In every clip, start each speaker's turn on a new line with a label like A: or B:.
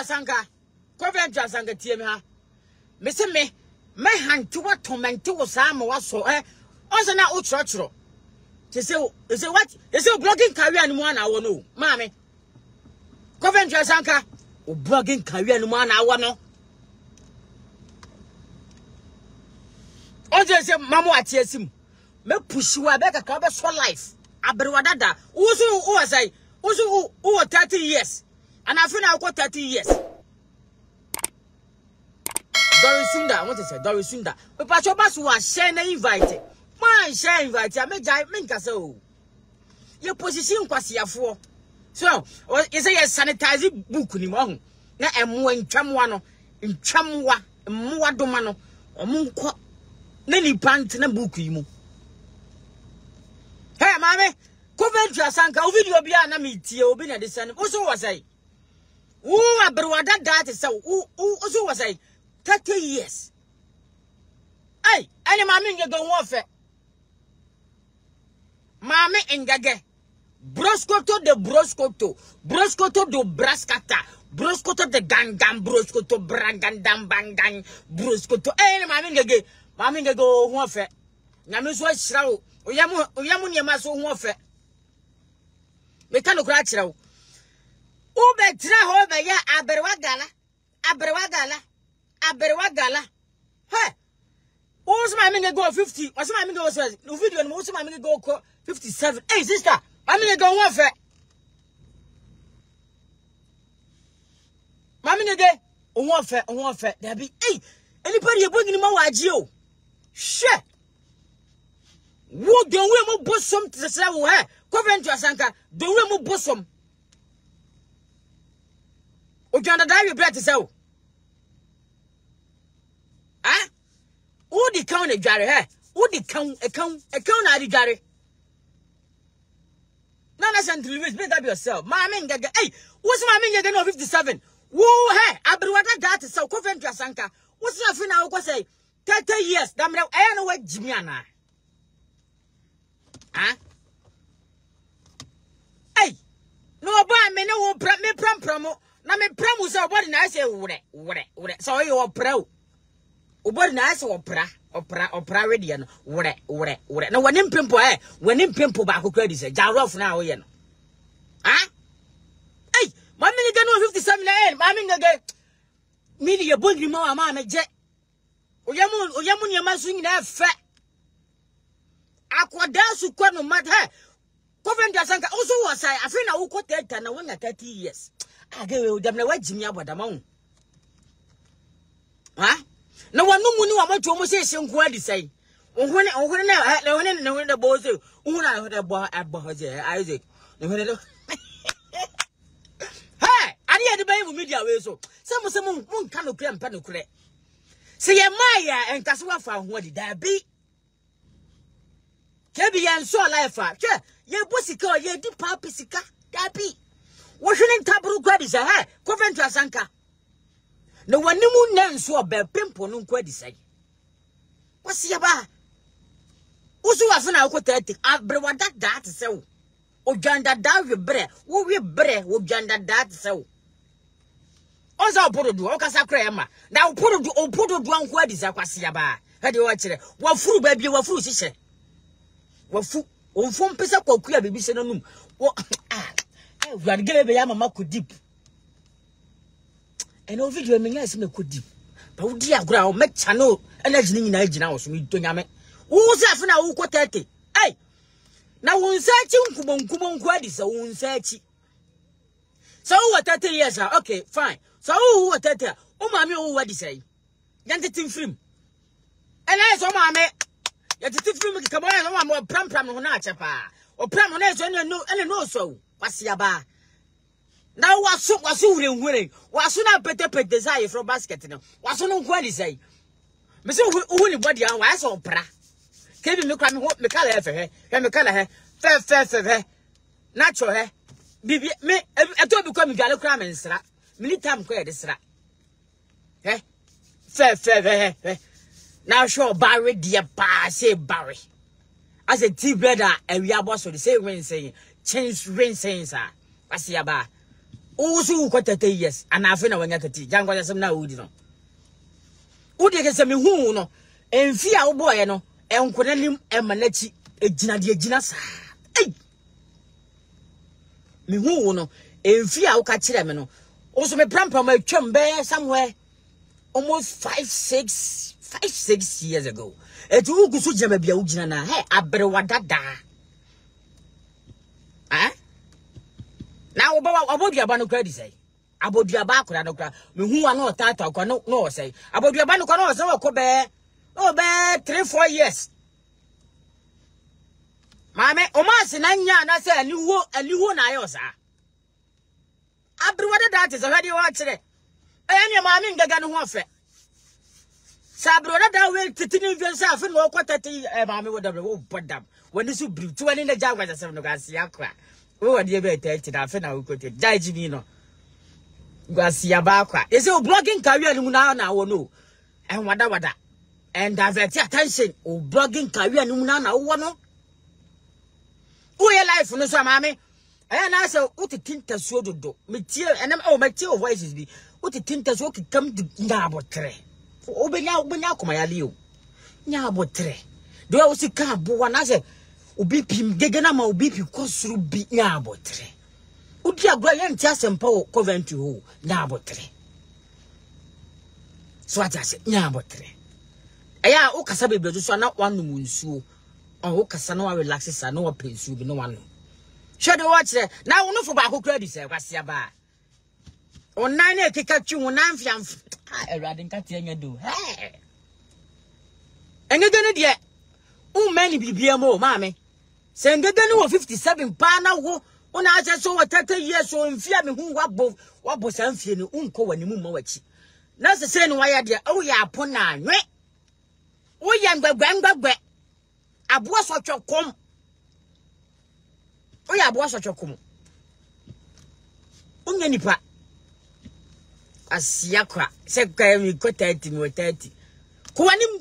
A: Asanka. Coventry Asanka TMH. Miss me hand to what torment was some was so also now church. They say what? They say blogging career and 1 hour no. Mammy. Coventry Asanka. Blogging career and 1 hour no. Oje say mama atiesim me push you abeka ka be so life aberwadada uzu who say uzu who 30 years and I feel now got 30 years Dorisunda what is say Dorisunda we pacho bas was share na invite man share invite I me jai me nka say o your position kwasiafo so you say sanitize book ni mo na emo ntwamwa no ntwamwa mmoa doma no omunko Nani pant na book yimu. Hey mame, Coventry Asanka video bia na metie obi na de sane. Oso wasai. Wo aberwada that is so oso wasai 30 years. Hey, any mame nge go wofe. Mame ngage. Broskoto de broskoto. Broskoto do braskata. Broskoto de gangam broskoto brangandam bangang broskoto. Hey mame ngage. Mami nge go ho fe na me so ahira wo oyam niema so ho fe me ka no kura ahira wo u be tira ho be ya aberwa gala he o so mami nge go 50 o so mami nge go so no video no so mami nge go 57 hey sister mami nge go ho fe mami nge ho fe there be hey anybody e bogini ma waji o she wo don we mo bosom to say wo he Coventry Asanka don we mo bosom o janda da we bread to say ah wo di kan na dware he wo di kan na di dware na na St. Louis make up yourself ma me ngege hey wo se ma me ngege no 57 wo he abriwata that say Coventry Asanka wo se afi na wo say 30 years damn now I know what Jimmy ana ah hey no ba me no wo me promo na me promo say obody na say wure so you opra obody na say opra ready no wure na wani mpempo ba akokra di say jarof na wo ye no ah hey mami ni ga no 57 na mami nga media bondri ma ma me je oyamu niema so nyina fe akoda su kwa no mat he Coventry Asanka also was I feel na wo ko 30 na wonya 30 years agawe dem na wagimi abodama wo ha na wanu mu ni wa matwo mo se nko adi sai ohune na bo se ohune na de bo abo je Isaac ohune de hey ani e de bayi mu media we so se mo nka no kure mpa no kure se ye maya enkase wa fa ho di da bi kebi ye nso life a hwe ye bosika ye di papi sika da bi wo hwene ntabru kwadi se he Coventry Asanka na wanimu na nso obe pempo no kwadi se wasi ya ba usu wa fa na ko 30 abrewada that se wo ojanda da we bre wo janda that se wo onza opododu okasa kra ema na opododu anko adisa kwase ya ba hade wo kire wafuru ba bie wafuru hihye wafu onfom pesa kwaku ya bibi se nanum wo Vlad gele be ya mama kodip eno video me nya se kodip ba wudi agura o me channel energy ni nyina agina wo so mi to nyame wo se afa na wo ko 30 ai na wo nsachi nkumo nku adisa wo nsachi so what 30 years okay fine so who what 30 o mama o what say yanti film and I so mama yanti film ki kamo ya mama pram no na achepa o pram na so no so kwase ba na wasu hure wasu na pete sai from basket no wasu no nku adi sai me se hu ni body an wa so pra kebi me kwa me kala efe he me kala he fe natural he bibi me eto bi kwa mi dwale kra me nsra militam kwa de sra he fe na show barre dia pa say barre as a tea brother e wi abo so the say rain saying change rain saying sir wasi ya ba Usu ko 30 years ana afi na wanya 30 jangwa yasem na udi no udi ke se me hu no emfi a wo boye no enkonalim emanachi ejina de ejina sa ei me hu no emfi a wo ka kire me no oso me prampram atwam be somewhere almost 5-6 years ago etu ugusu jema bia ugina na he abere wadada na oboduaba no kra di say aboduaba akura no kra me hu wa no tata akwa no say aboduaba no kwa no say ko be 3-4 years mame o ma se na nya na say aliwo na ayo sa abruwa da te so hadi wa kire enya mame ngaga no ho afa sabro da we titini mfiansa afi no ko tati mame wo da wo bodam woni su bri tu wani na jagwa ja sem no ga sia akwa wo de be tati na afi na wo ko te jaji mi no gwa sia ba akwa e say o blogging career ni mu na wo no wada and divert attention o blogging career ni mu na wo no your life no so mame na say utitinta so dodo metie enam o metie o voices bi utitinta so kikam na abotre obenya koma ya leo nya abotre do o sika abo na say obi pim gege na ma obi pi kosuru bi nya abotre udi agwa ye ntia sempa o Coventry ho nya abotre so aja se nya abotre eya o kasa bebedu so na wanum nsuo o kasa na wa relax sa na wa pensu bi no wanu shodo watch na wo no fo ba ko kra di se kwasia ba onan na ekeka twi onan fiam erade nkate anya do engege ne de o mani bibia mo maame se engege ne wo 57 pa na wo una aje so wo 30 years so mfia me hu wabo san fie ne unko wani mu ma wachi na se ne waya de o ya apona anwe o ya ngbagba aboa so twokom o ya aboa so twokom unya nipa asia kwa se kwa mi ko 30 mo 30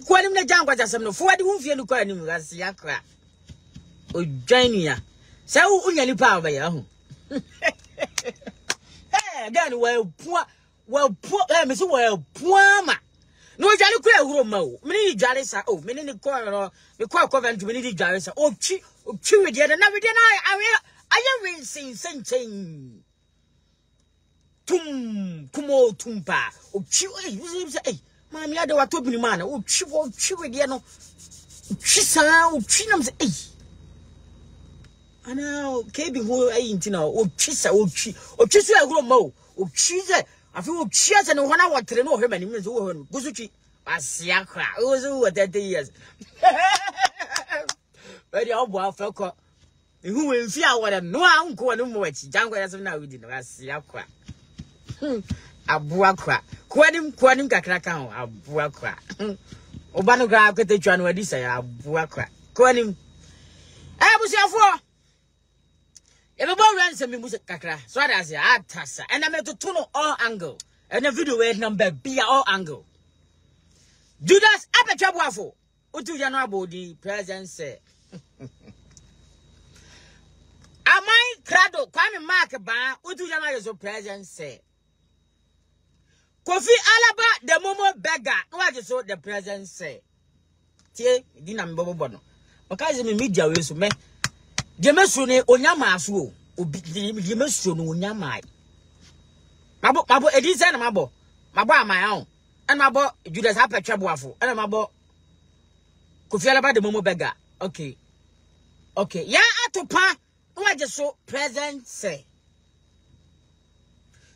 A: kwani na jangwa jasem no fuwadi humfie no kwa ni asia kwa o dwania se unya nipa abaya ho gan well me so well puama no jale kura ehuro ma o me ni jale sa o me ni ko no me ko Coventry me ni jale sa o twi we de na we de na aye we sin senchen tum kumo tumpa o twi eh ma mi ade wato bi ni ma na o twi we de no twi sa o twi nam se eh ana kebi ho ayi ntina o twi sa o twi so ehuro ma o twi ze afi o twi ase no hona wotre no hwema ni me so wo no gusutwi asia kra o so wo 30 years very obo afeko ihu we mfi awore no anko no mo wachi jangwa yasem na wudi no asia kra abua kra kwanim kakra kan ho abua kra oba no gra kwete twa no wadi sai abua kra kwanim busiafo everybody runs me music kakra so that say atasa and I to turn all angle and the video where number be all angle Judas apechabuafo utu ya no abodi presence amai krado kwame mark ba utu ya no so presence Kofi Alaba the momo beggar what is so the presence tie di na mbebo no okaze me media we so me Jemesu ne onyama aso obi jemesu no onyama mabo edi se na mabo amai ahụ and mabo Judas apetwaboafo and mabo Kofi Alaba the momo beggar okay ya atopa no aje so present say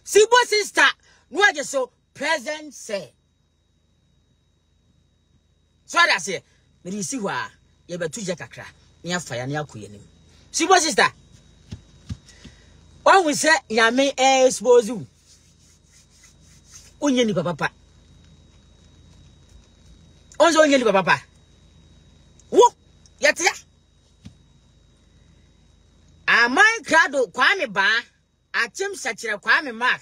A: Sibo sister no aje so present say so that say me si hwa ye betuje kakra ni afa ya ni akoye nim Sibo sister when we say yame expose you onye ni papa onzo onye ni papa wo yatia amai krado kwame ba achim sachire kwame mark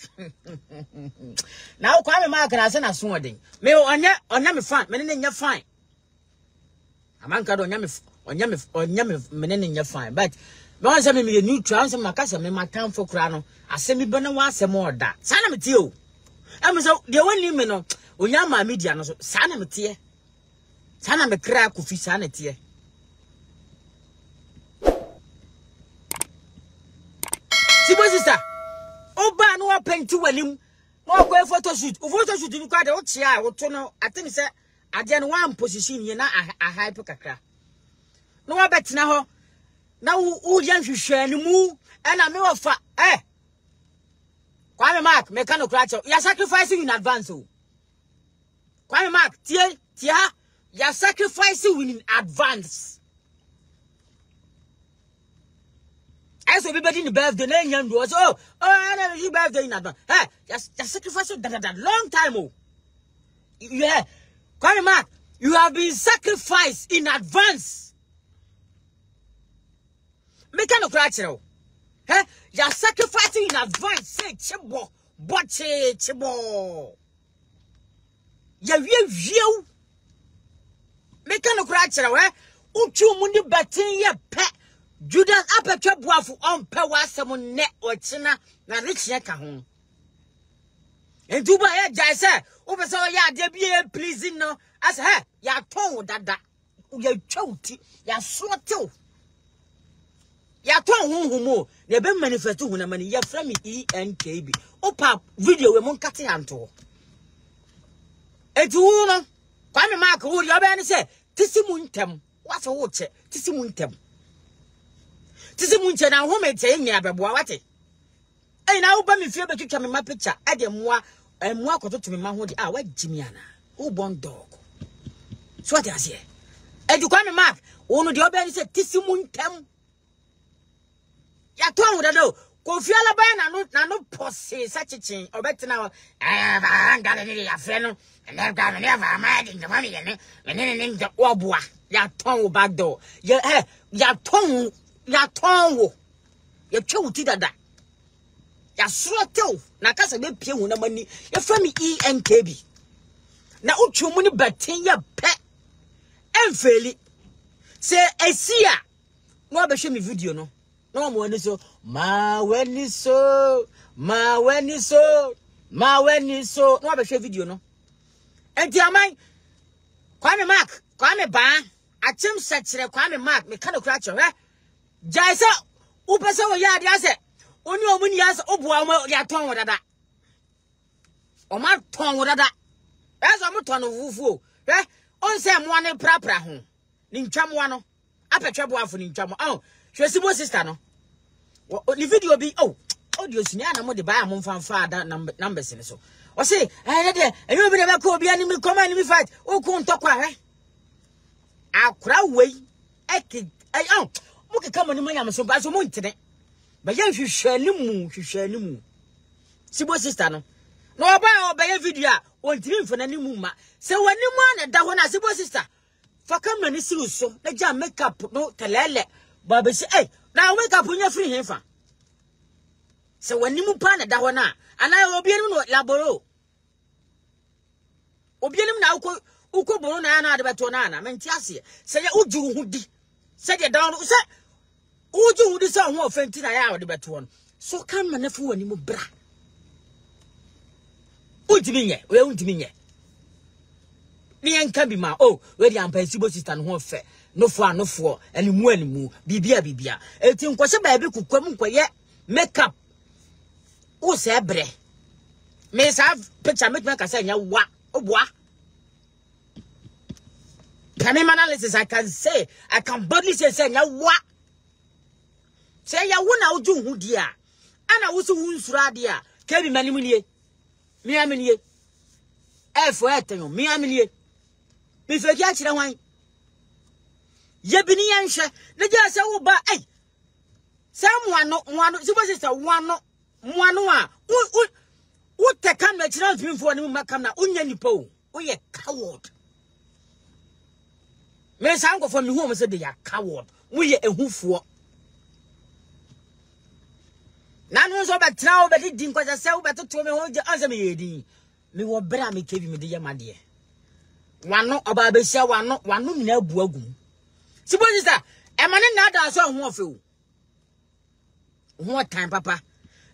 A: now kwame mark na se na so odin me onya me fan me ne nya fine aman krado onya me me ne nya fine but Don't say me neutral, some macassa, me my time for crano. I send me banana once more that. Sana me tio. I'm so the only minute when you're my media, Sana me tear. Sana me crack of his sanity. See, what is that? Oh, but no, pen to him. No, go photo shoot. Photo shoot in quite a chair or tunnel. I think, sir, I didn't one position, you know, a hypercra. No, I bet now. Now, who young you share any move, and I'm no fat, eh? Kwame Mark, mechanical, you're sacrificing in advance. Kwame Mark, tia, you're sacrificing in advance. As everybody in the birthday, name was I never birthday in advance. Hey, just sacrificing that long time. Oh, yeah, Kwame Mark, you have been sacrificed in advance. Mechanical, hey, you're sacrificing in advance. Say, chibo, botche, chibo. You. Mechanical, eh? Uchu mundi batin ye pet. Judas apetre boafu on pewa someone net or china na rich yaka home. And Duba eh jai say, over so ya debut pleasing no as her ya tongue that ya choti ya swat. Ya tongue humo, ne be manifesto when a money ya from ENKB. Opa video we mon cutting anto. Etuno, Kwame Mark, who you have say, Tisimuntem, what's a watch, Tisimuntem. Tisimunche na home saying ya beboa wate. Eh na uba me fie betwitwa me ma picture ade moa moa kototo me ma ho de wa Jimiana. Who born dog. So what is here? You Kwame Mark, onu de oba ni say Tisimuntem. Ya to hu da do. Kofi Alaba na no pose such a thing. Obetina ngale ni ya fe no. And ga me never mind the money ne. Me ne the oboa. Ya ton back door. Ya ton ya tonwo ya twuti dada ya srotew na kasa be pie hu na mani ya fami ENKB na utwumu ni batin ya pe enfeli se esia no abehwe mi video no na mo ani so ma weni so no abehwe video no enti amai Kwame Mark Kwame ba achem sekire Kwame Mark me kana kura cho Jaisa, upesa wo ya dia se. Oni omuni ya se oboa mo ya ton wo dada. O ma ton wo dada. Ezo mo ton vufu. On se mo ane prapra ho. Ni ntwam no. Apetwe boafo ni ntwam. Hwesibo sister no. Ni video bi audio sini ana mo de ba mo mfanfa da numbers ni so. O se de enyo bi de ba ko obi ani mi come ani mi fight. O ku ntokwa akura wei Muke kama ni manya so ba so mo ntene ba ya hwehwani mu sibo sister no na oba ya video a ontiri mfana ni mu ma se wani mu ana da ho na sibo sister fa kama ni siru so na ja makeup no telele ba be si na makeup nya free hefa se wani mu pa na da ho na ana obi ni no laboro obi ni na uko boro na na de beto na na menti ase se ya uju hu di se de down se uju hu di se ho ofenti na ya de beto no so kan manefu wani mu bra untimi nye ni enka bi ma we di ampa sibo sister no ho fe no fo animu bibia eti nkwose ba bi kukwam nkwoye makeup o se bre me sa picture make ka say nya wa oboa analysis I can boldly say nya wa say ya wona oju hu dia ana wo so hu nsura dia ke bi manimu nie mi amenie efo etenyo mi amenie mi feki a kire hwan ye bi ni yanhwe ne ja se wo ba se muano sibo sister muano a wo te kam na kire ntwimfo ne mu makam na unya nipa o ye coward me sango for me hu say they are coward wo ye ehufuo na no so ba trawo ba di nkwasa se wo betoto me ho anse me yedi me wo bra me kebi me de yamade wano oba be sia wano nyina abu agum sibo sister e mane na da so ho ofe o Who time papa.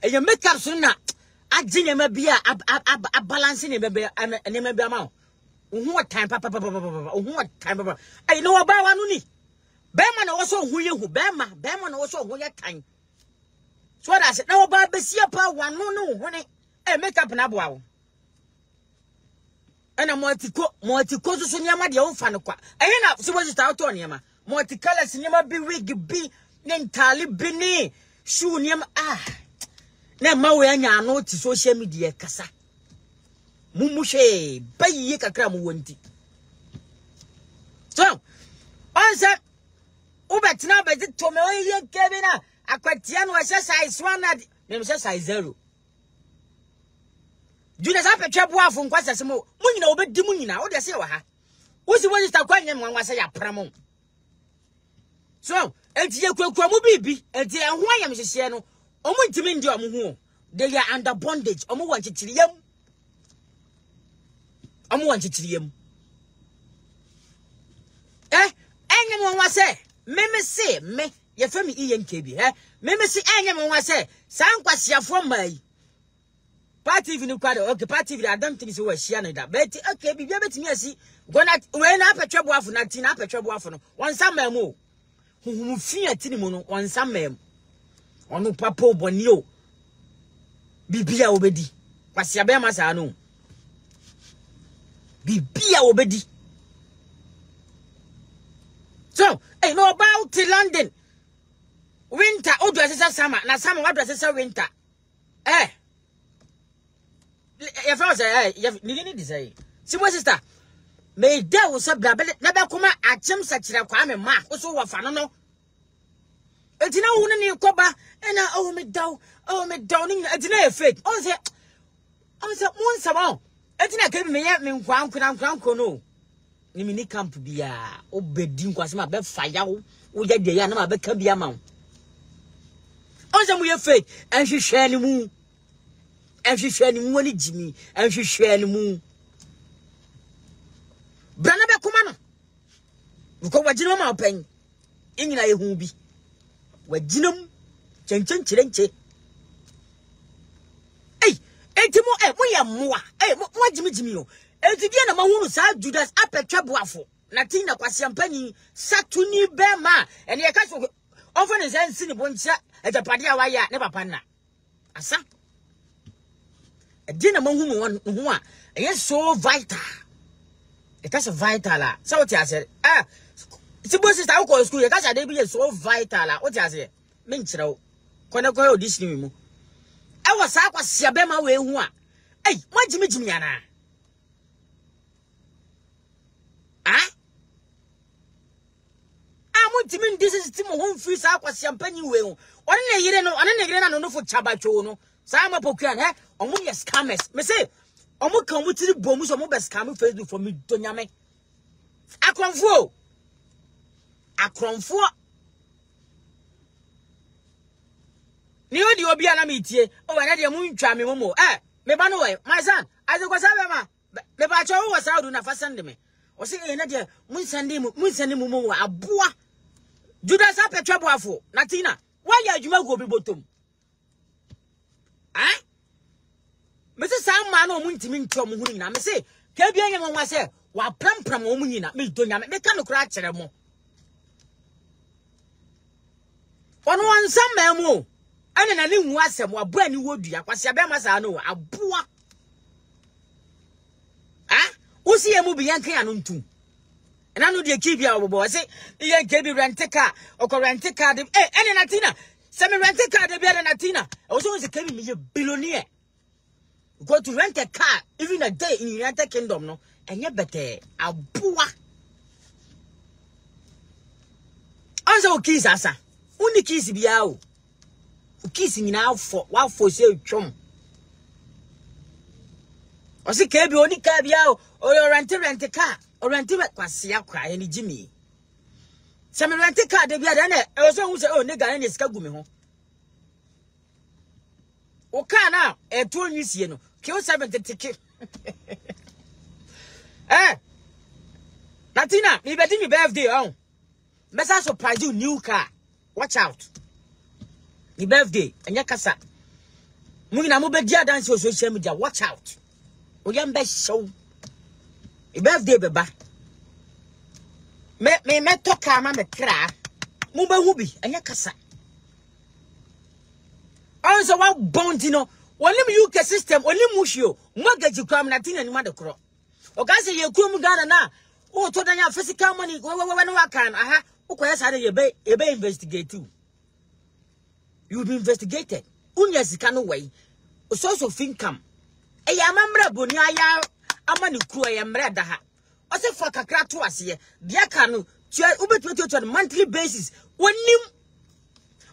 A: And you make up soon. I didn't maybe a balancing and maybe amount. What time papa what time papa. I know about one. Beman also who you Beman also who your time. So I said, no, about Bessia Pa one, no, honey, and make up an abwa. And a multicolor cinema, the old fanaqua. I ain't up, so was it out on yama. Multicolor cinema be wig be entirely bene. Shoe near na mawe no to social media kasa. Mumushe, bay ye kakra mu wonti. So, answer. Ubetina be to me o ye kebina. Akwatia no size 1 na me size 0. Judas apetwa boafo nkwasa semo munyina obedi munyina wo de se wa ha wo si woni sta kwanye nwanwa ya pramo so enti ye kwakwa mu bibi enti ehwo ayam hyehye no omu ntimi ndi omu hu they are under bondage omu wanchichiriyam enye nwanwa se meme se me ye fami iyenkebi meme se enye nwanwa se san kwasiafo mai party even kwado okay party even I don't think so we share that but okay bibia betimi asi gona we na apetwa boafo na ti na apetwa boafo no wonsa mamu huhum fi atini mu no wonsa mam onu papa oboni o bibia obedi kwase abia masa no bibia obedi so hey no about London winter odo asesa summer na summer wado asesa winter your father say, you need to say, see, my sister, may there was a blabber, never come at Jim such a crime, ma, also what fun, no. It's no one in your coba, and I me downing, it's no fake. Oh, the once a while, it's not giving me at me, crown, no. Nimini camp be a obedient was my bed fire, would get the yana, but can be a mount. Oh, some we are fake, and she share the moon. And she share ni money Jimmy and she share ni moon. Brana be kumano. Because wajino ma pen. Ingina ye hubi. Wajinum chen chirenche. Hey, etimo mo ya moa. Hey, mo Jimmy o. Etidi na ma hunu sa Judas apetwa boafo. Na tin na kwasiampani satuni be ma. Ene ye ka so ofo ne sense ni boncha ejapade a waya ne papa na. Asa Dina mahunu one who is so vital. It is vital. So what I said, suppose it's our school, you guys are be so vital. What I said, Minchro, Konako, this new. I was Siabema way who are. Hey, what Jimmy Anna? I want to mean this is Tim home free was champagne will. One year no for Chabachono. Sama pokan omo ye scammers me say omo kan mo tiri bomu so mo be scam Facebook for me donyame akronfo ni odi obi ana metie o wa na de mu ntwa me momo me ba no we my son I say kwasa be ma me ba cho wo sa do na fa send me o say na de mun send mu mo aboa Judas apetwa boafo na tina why ya adwuma go bi botom me say some man o muntimi ntom hu nyina me say ka bia nyem nwa say wa prampram o munyina me donya me ka no kura kire mo ono ansam mamu ane na ne hu asem wa bo ani wodua kwase abia masa no aboa usi emu bi yankan anu ntum ena no de kibia obobo say yankan bi rent car okọ rent car de ene na tina se me rent car de bia na tina o so se kemi me ye billionaire go to rent a car even a day in United Kingdom no enye bete aboa anza o kiss asa uni kiss bia o kiss nyina afọ wa afọ se twom o se ka bi oni ka bia o rent car o rent kwase akwa ni Jimmy se me rent car de bia de na e so hu se o ne ga na sika gumi ho o ka na e to nyisie no Q 70 ticket. Latina, me betting me birthday on. Messa surprise you new car. Watch out. Ni birthday, anya kasa. Mungi na mo be dia dance on social media. Watch out. O yam be show. Ni birthday beba. Me talk ama me kra. Mo be hu bi, anya kasa. Also wa bounty no. Only UK system, only mushio. Mortgage crime na tin anima de kro. O ka se ye kum Ghana na. O to danya physical money. We no kan. Aha. O ko yesa de ye be investigate too. You be investigated. Unya sika no way. O source of income. E ya mamra boni aya amani kru e mra da ha. O se for kakra to ase. Bia ka no. Ube on monthly basis. Wonim.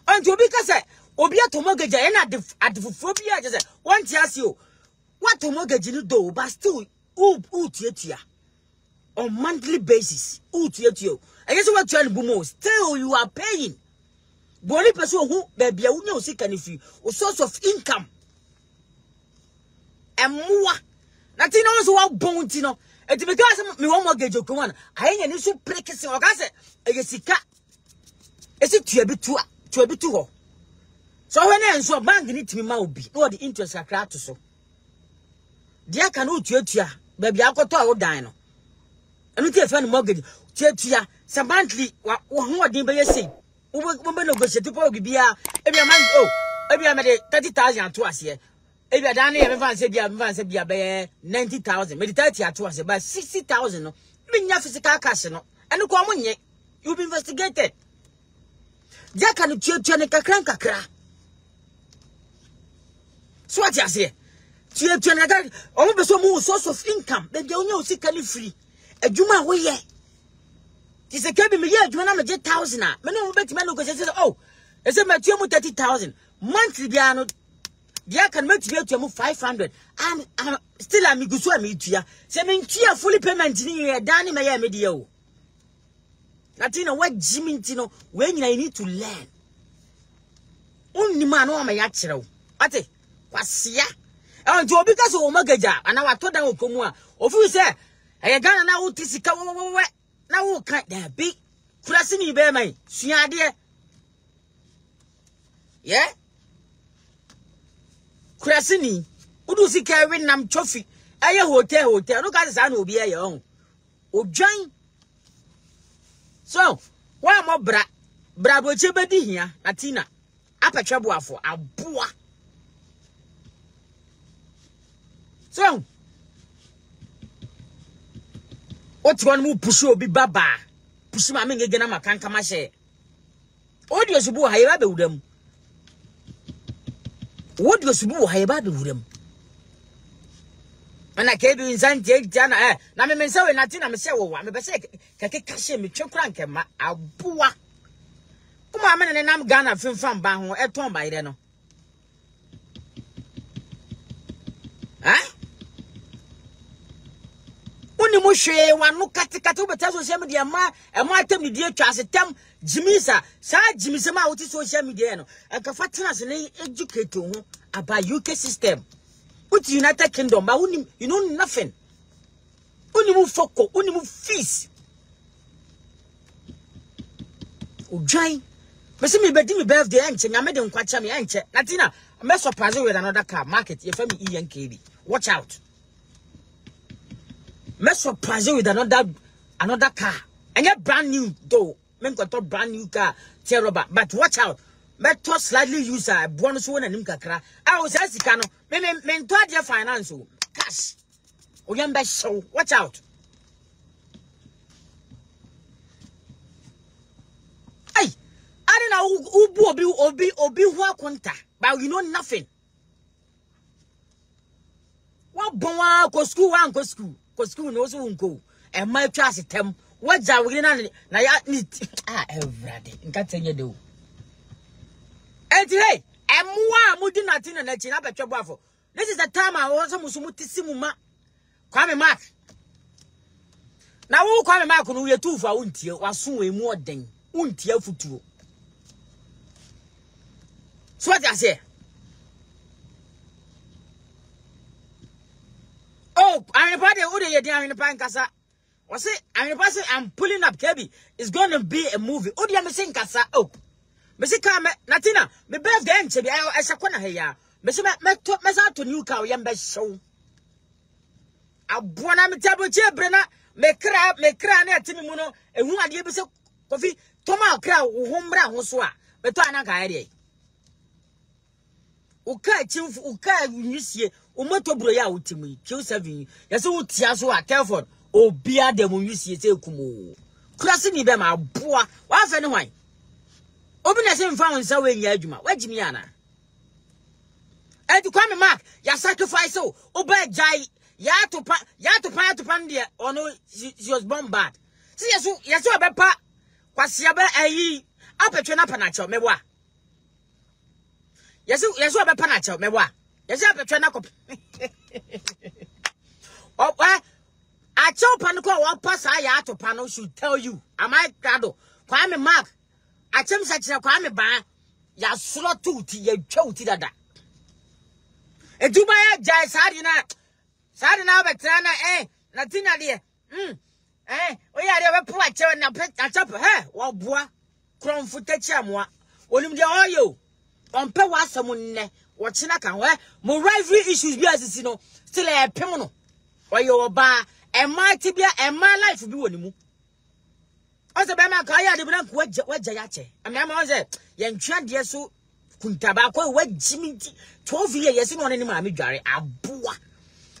A: Anti obi ka se obi atomogeja e na adifofobia je se want ask you what tomogeji no do but still tiatia on monthly basis tiatia and yes what you bumo still you are paying boni person who baby unya osika ni fi o source of income emwa na tin no so wa bounty no e ti because me won mortgage okwan ayenya ni so prekese o ka se e sika e si tua bi tu ho. So when I so bank need to me ma obi no the interest akra to so dia kan o tuatua baby akoto a wo dan no enu tie fa no mortgage tuatua sabantly wo ho odin be yesi wo be negotiate po bibia e bia man e bia me de 30,000 to ase e bia dan na me fan se bia be 90,000 me de 30 to ase but 60,000 no me nya physical cash no enu ko mo nye you be investigated dia kan tuatua ne kakra. So what you say? You na that o be so mo source of income. Baby onya osika ni free. Adwuma wo ye. Ti se kebi me ye adwuma na me je 1,000 a. Me no bet me no go say oh. E say me tuamu 30,000. Monthly bia no. Dia kan me tuamu 500. I'm still am gusu am tua. Say me tua fully payment ni ye dan ni me ye me de o. Natina what Jimmy Tino when you need to learn. Only man o ma ya kire wo. Ate kwasia and to because o magaja and I told them okomu a ofu say e Ghana na wo tisika wo na wo kan da bi kurasi ni be mai suade yeah kurasi ni udu sika we nam chofi aye hotel no ka say na obi aye on odwan so wa mo bra bo chebedi hia atina apatwa boafo aboa. So, what one mu push obi baba? Push ma me ngege na makanka ma she. Odi osubu ha yeba be wudam. Odi osubu ha yeba be wudam. Ana ke bi nsan je jana na me mensa we nati na me se wo wa me be se keke kashe me twekura nkema aboa. Kuma amene ne nam Ghana fimfam ba ho eton ba ire no. Uni mo hwe wanu katikati ubeta social media ma atem ni die twa asetem jimisa sa jimisa ma wuti social media no aka fatena se ne educate ho about UK system with United Kingdom but uni you know nothing uni mu foko uni mu fees ojai mesi me bedi me birthday enche nyame de nkwacha me enche natina me surprise with another car market ye fami ENKB watch out. Me surprise you with another car. And you're brand new though. Men got a brand new car. But watch out. Me to slightly use a bonus one and kakra. I was asking cano. Men to your finance cash. O yam be show. Watch out. Hey, I don't know obi who konta. But you know nothing. What bon go school. Cause school knows who go and my class tem what's that we na ya need everybody in can't tell you do and hey emwa mudi natin na chi na betwe boafo this is the time I want some musumutisimu ma Kwame Mark na wo Kwame Mark no ye tufa untie waso emu oden untie afutuo so what I say. Oh, I'm party Ude Yedian in the Pankasa. Was it? I'm pulling up Kebi. It's gonna be a movie. Udia Missing Kasa. Oh, Mesi ka me natina me birthday nche bi esakona he ya. Mesi me sa to new car ye mbe show. Abona me tabo che brena me kra na atimi mu no ehu ade bi se Kofi toma kra wo hombra ho so a beto anaka ade. Uka chimfu uka nyisie umoto bro ya utimi Q7 yase utia so a Telford obia dem nyisie se kumo klase ni be ma boa wa fa ne hwan obi na se mfa wonsa we nya adwuma wagimi ana enti kwa me mark ya sacrifice so oba jai ya to pan de ono she was bombard si yeso obepa kwase aba ayi apetwe na panacho mebwa yeso obepa na cho mebwa yeso apetwe na kop I chop and go what pass I to panel should tell you. Am I crado? Kwame Mark. I chem such a Kwame Ba. Ya slot to ye choti dada. E do my jai Sadina Betrana, Natina dear. We are ever poor chair and a chop her. Well, boy. Crom footed chamwa. Olim de oil. On pe was someone watching a can wear more rivalry issues be as you know. Still a pemono. Or your bar. And my tibia and my life will be one mu. Also, by my kaya, the blank what jayache. And Mamma said, Yan Chan Yesu Kuntabako, what Jimmy 12 years in one any mammy gary, a boa.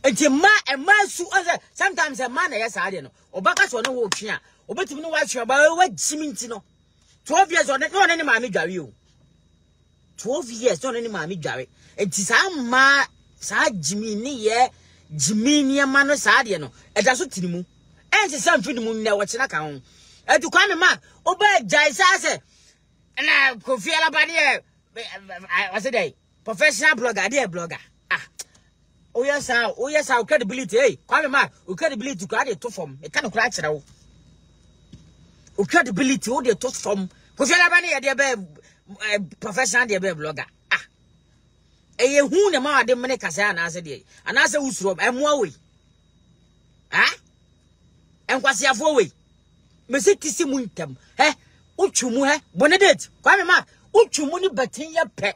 A: And your ma and my su other sometimes a man, yes, I don't know. Or Bacas or no walk here. Or but you know what you're about what Jimmy Tino. 12 years on any mammy gary. 12 years on any mammy gary. And tis a ma sa Jimmy near. Jiminia mano sadia no edaso tinimu ense sam fidimu na wo chena kan edu kwa me ma oba jai say na Kofi Alaba ne I say professional blogger dey blogger oh yes credibility eh kwa me ma o credibility kwa dey to form e kan kura kire wo o credibility o dey to form Kofi Alaba ne dey be professional dey be blogger eye hu ne ma ade mene kasa na ase de anase usuro emwa we enkwasiafo we mesitisi mu ntem utwumu bonedate kwa me ma utwumu ni batin ye pe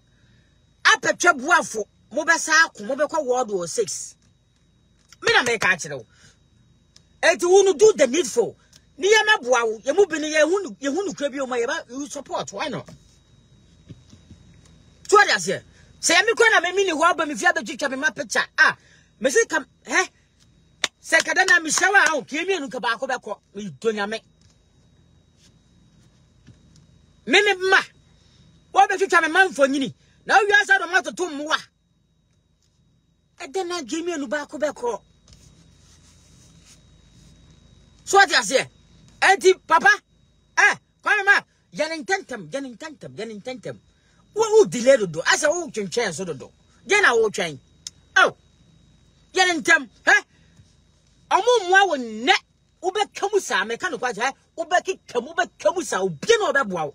A: apetwe buafo mo besa akọ mo bekwa World War 6 me na me ka kire wo eti wonu do the needful ni ye meboa wo ye mu bi ni ye hunu kra bi o ma ye ba you support why not to others here. Say me kwana me mini ho ba me fia be twitwa me ma picture me say kam say kada na me shawa a ke mi enu ka ba ko be ko me donya me ma wo be twitwa me man fonyini na wi asa do ma to mwa e de na ge mi enu ba ko be ko so what you say enti papa kwame ma janintentem wo delay do asa wo twentwen so do je na wo twen janintam omumwa wo ne wo be kamu sa me kan kwa je wo be kamu sa obi na obeboa wo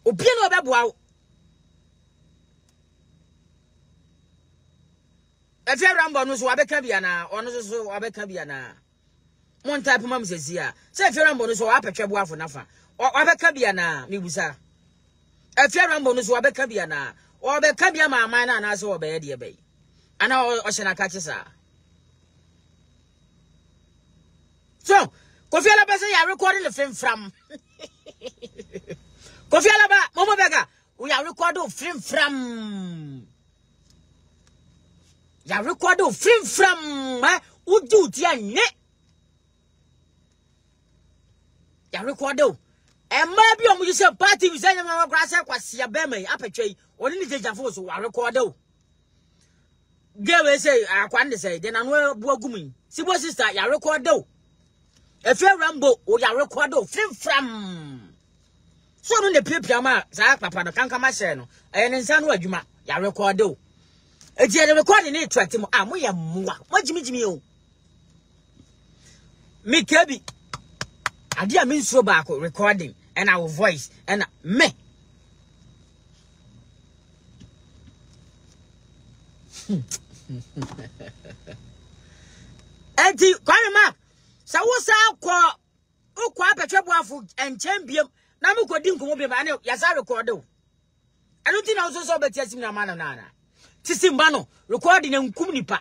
A: obi na obeboa wo efe rambo no so wabeka bia na ono so wabeka bia na mon type mam sesia se efe rambo no so wapetwe boafo nafa wabeka bia na mibusa efe rambo no so wabeka bia na wabeka bia mama na na so obe de be ana o shena ka chisa so Kofi Alaba say you are recording the film from Kofi Alaba Momo Bega we are recording film from ya record of film from udu tia nye ya record o e ma bi o mu say party we say na ma kwa say kwase ya be mai apetwe oni ni jeja fo so wa record o girl we say akwa ndi say de na no bu agumi sibo sister ya record o e fe rambo o ya record o film from so no ne pia ma sa papa no kanka ma share no e ne nsa no adwuma ya record o eji the recording ni twati mo moya moa mo jimijimi o me kebi ade a me nso ba ko recording and our voice and me enti kwame ma sa wo sa ko boafo enchembiam na me kodi nkomo be ma na ya za record o anu ti na also so beti asim na mana na tisi mba no recording na nkum nipa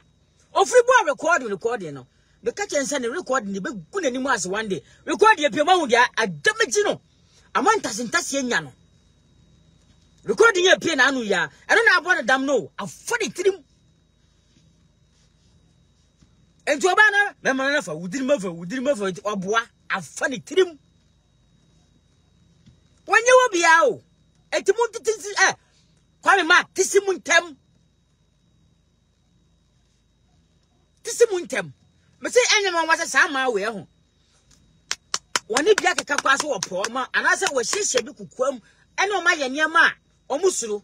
A: ofri bo recording no be ka chense ne recording ne be gu na nimu as one day record ye pema hu dia adamagi no amanta sintase nya no recording ye pie na anu ya eno na abo na dam no afodi tirim enti oba na me man na fa wudiri mafa oboa afani tirim wanye wo bia o enti mu titi kwame ma tisi muntem me say enya ma wasa sama we ho woni bia keka kwa so opo ma anase wo hyehye bi kukuam ene o ma ye niam a omusuro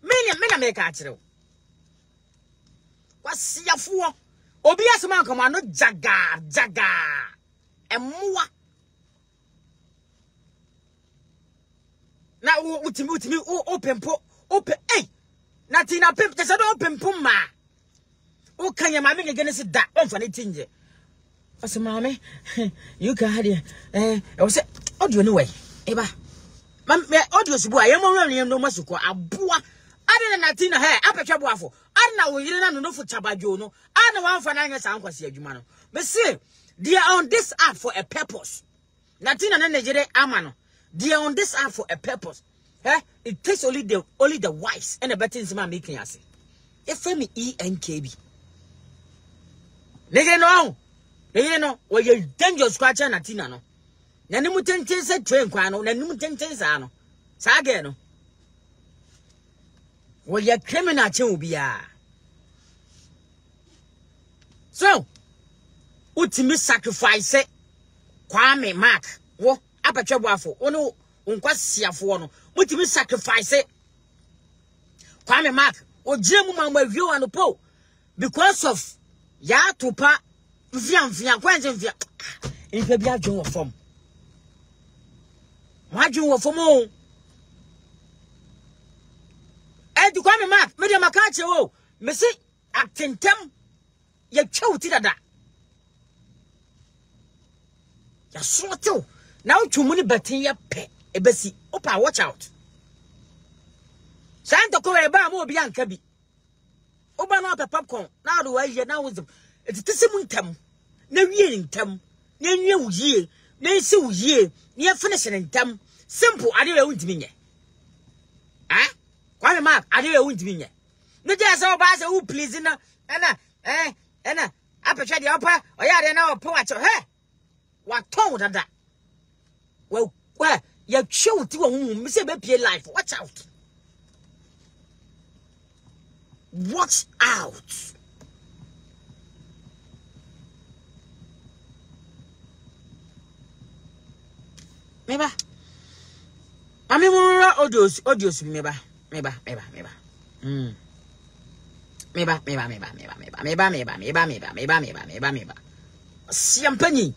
A: me na me ka kire wasiafo obi asema nkoma no jaga emwa na utimi opempo na tina pempo tese do opempo ma o kanya ma me ngene se da onfa ne tinje asema me you can hide I say audio ni way eba me audio subu ayemo nwe no masuko aboa ade na tina he apetwa boafo ade na wo yire na no fo chabajo no ade wan fa na anya sa nkwase adwuma no me say they are on this earth for a purpose natina na Nigeria amano they are on this earth for a purpose it takes only the wise and the better things man making us if me ENKB nigga no we you dangerous scratch natina no na nimu tenten se train kwa no na nimu tenten sa no sa ge no we you criminal chen obi a so utimi sacrifice Kwame Mark wo apatwa boafo ono nkwasiafo no utimi sacrifice Kwame Mark ojiremu mama wio anopo because of ya topa mfia kwanze mfia infa bia dwon wo fom ma dwon wo fom o di Kwame Mark me de maka che wo me si atentem ya twuti dada ya soto na utwumu ni batin ya pe ebesi opa watch out santa ko e ba mo obi anka bi oba na opa popcorn na do wa ye na wo etitisi mu ntam na wie ntam na nwie wuye na nsi wuye na finish ntam simple ade we wuntimi nye Kwame Mark ade we wuntimi nye no je say oba say who please na ena apetwa de opa oyade na opa wa cho he wa ton dada well ya chewti wo hu me say be pay life watch out meba ami mura audios meba siampani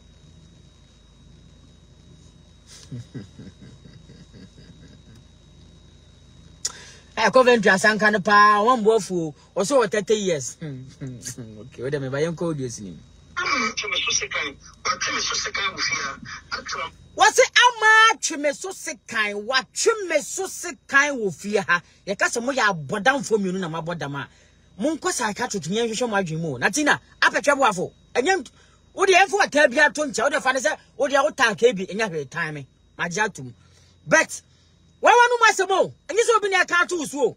A: Coventry asanka no pa one bofu o so 30 years okay we dem ba yen ko audios ni what's it ama tweme so sekan wa tweme so sekan wo fie ha ye ka se mo ya bodam fo mienu na mabodam a mo nko sa ka tutunye hwehwe mo adwen mu natina apetwe boafo enye wo de enfo ata bia to ncha wo de fa ne se wo de wo tan ka bi enya hwe time maja tum but wanu masemo enye so bi ne ka to usuo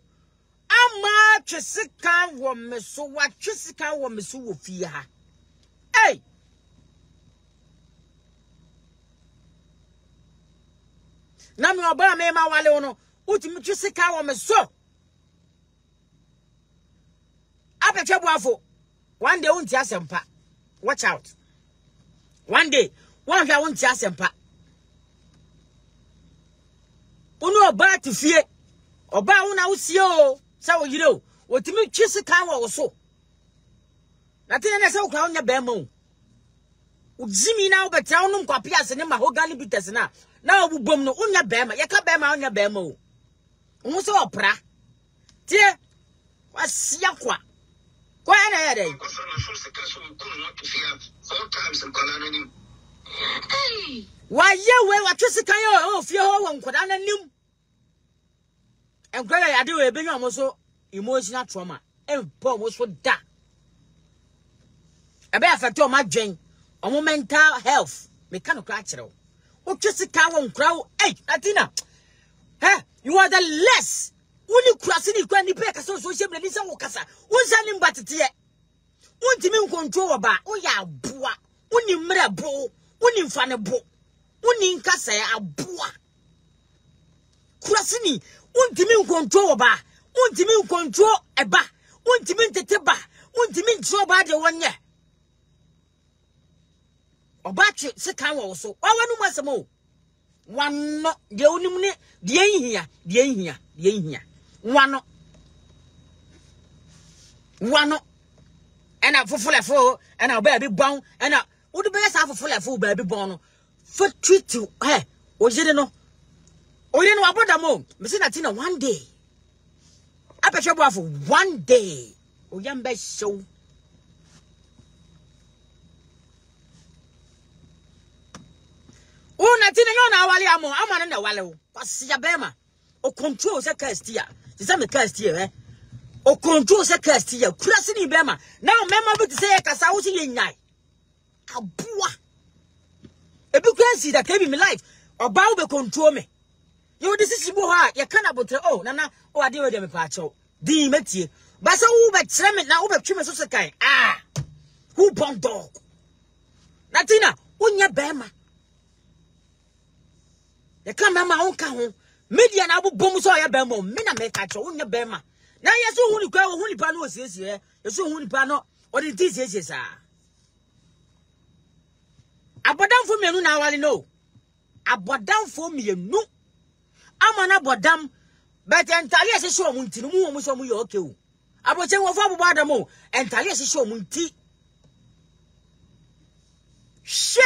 A: ama twesikan wo meso wa twesikan wo meso wo fie ha hey na me oba me ma wale ono utimi twesika wo me so apetwe boafo one day unti asempa watch out one day one hwa unti asempa unu oba tifie oba una usie o sa wo yire o otimi twesika wo so na tene na se wo kwa onya be ma o ujimi na obetra unu nkwapi ase ne mahogany bitters na obubom no unya bema yeka bema unya bema o hu se opra tie wasia kwa na ya dai Why ye we wa twese kan yo ofie ho won koda na nim. Enkwara ya de we be nwa mo so emotional trauma. Empo mo so da. Ebe affect o ma dwen. O mental health. Me kan okra kire wo. O twese kan won kra wo. Hey, Latina. You are the less. Uni krasini kwa ni pe kasa social media nisa wo kasa. Unsa ni mbatete. Untimi control oba. O ya aboa. Uni mre bo. Uni mfane bo. Uni nkasa ya aboa. Krasini untimi control oba. Untimi control eba. Untimi tete ba. Untimi ncho ba de wonye. Oba twe se kan wo so. Wa wanu masemo. Wano de onim ne de ehia. Wano ena fofulefo ena oba bi bon ena wo de be sa fofulefo ba bi bon no for treat you ojide no abodamo me se na tina one day apehwe bo afo one day oyamba show una tina yo na awale amo amane na wale wo kwasiya bema o control se castia se me castia o control se castia kurase ni bema na mema bi say kasa wo se yenyai aboa ebi kwansi da kebi me life oba wo be control me you this bo ha ye kana botre nana o ade we de me pa acho din metie ba se wo be kire me na wo be twi me so se kan who born dog Natina unya bema ye kan mama on ka ho media na abobom so ya bema me na me ka cho unya bema na yeso hu ni kwa hu ni pa no osiesie yeso hu ni pa no o de ti siesie sa abodam fo mienu na awale no abodam fo mienu amana bodam but entali ese show mu nti no mu so mu ye okay o aboche wo fo abobadam o entali ese show mu nti she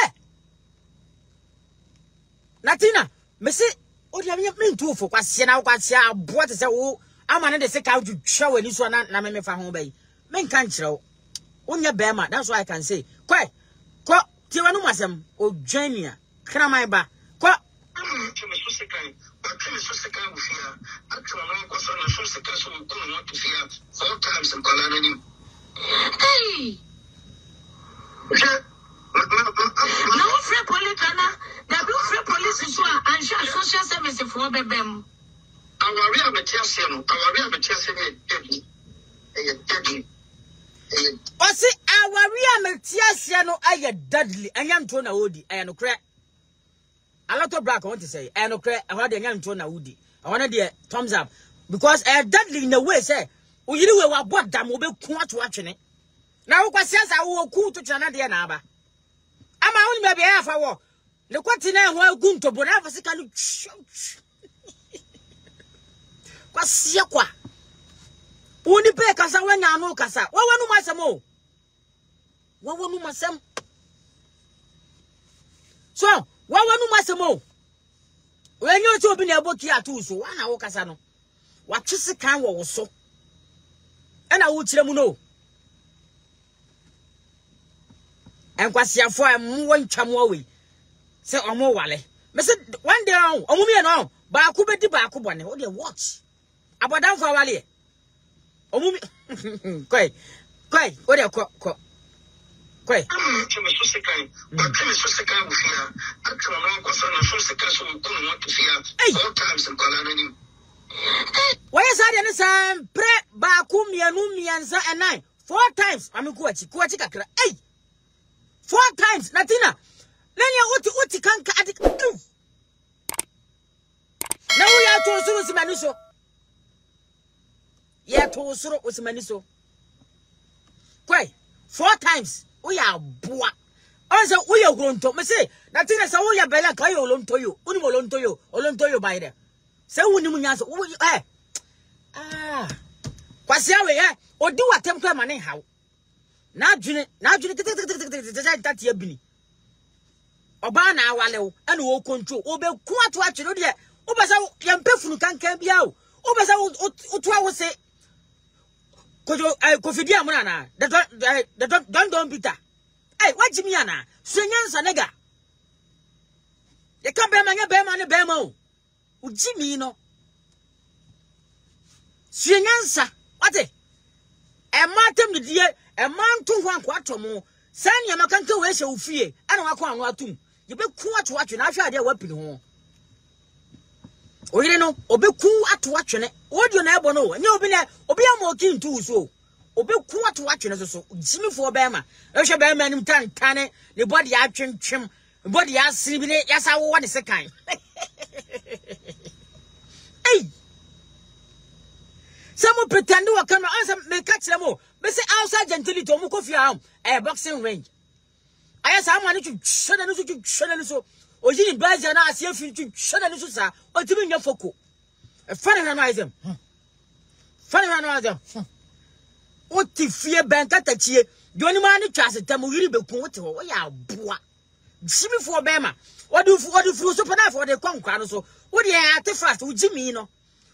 A: Natina me se o dia me ntu fo kwase na kwase abo te se wo amana de se ka twa wani so na me fa ho bai me nkan kire wo onya bema that's why I can say ko ti wanu masem o dwania kramai ba ko
B: hey no free police na blue free police so and social service for bebem
C: awari ametiase no awari ametiase ne
A: osi awari ametiase no aye deadly anyanto na odi no kre a lot of black want to say no kre awade anyanto na odi I want the thumbs up because deadly in a way say oyiri we wa bodam obeku ato atwene na wo kwase asa wo ku to twena de na aba ama woni be bia afa wo le kwati na ho agu ntobo na afa sika no kwase kwa woni pe kasa wanya no kasa wawanu masem o wawanu masem so wawanu masem o wenyo ti obi na eboki atu so wana wo kasa no watwese kan wo so ena wo kire mu no enkwasiafo am won twamo we se omo wale me se one day omo me no ba ku bedi ba ku bone o de watch abodan fa wale omo me koi o de koi
C: me so se kan ba me so se kan ufia atwa no ko so na so se kan so ko no to fia all times in kolani
A: why is that any sam pre ba ku mienu mienza and 4 times amiku achi kakra 4 times Natina nanya uti kanka adik na wo ya to suru simaniso ya to suru usimaniso kwai 4 times wo ya boa onse wo ya gronto me say Natina sa wo ya bela ka yo lontoyo uni mo lontoyo by there say wo ni munya so wo kwase awe odi watem kwa mane hawo na adwene tete abini oba na awale wo ene wo control obe ku ato atwene de obasa yampefunu kankan bia o obasa otoa wo se kojo kofidi amuna na don't bita wajimi ana so nyansa nega ye ka be ma nya be ma ne be ma o ujimi no suenyansa wate e matem de die e man to ho akwato mo sani amakanka we hye ofie ana wakọ anu atum ye be ku ato atwe na ahwe ade wapini ho oyire no obeku ato atwene odio na ebo no nya obi na obi amoki ntu so obeku ato atwene so jimifo bema ehwe bema nim tantane ne body atwentwem body asiri bi ne yasa wo de sekan ei some pretend wo kan answer me catch them o be say outside gentility o mu kofi am boxing range ayasa amani tu shona no tu shona no so ojini baza na asie fi tu shona no so sa o timi nya foko e fane na no azem fane na no azem o ti fie banka tachie joni ma ni twase tam yiri bekun wote ho ya aboa jimi fo bema odi fu so pana fo de kwankwa no so wo de ate fast wo jimi no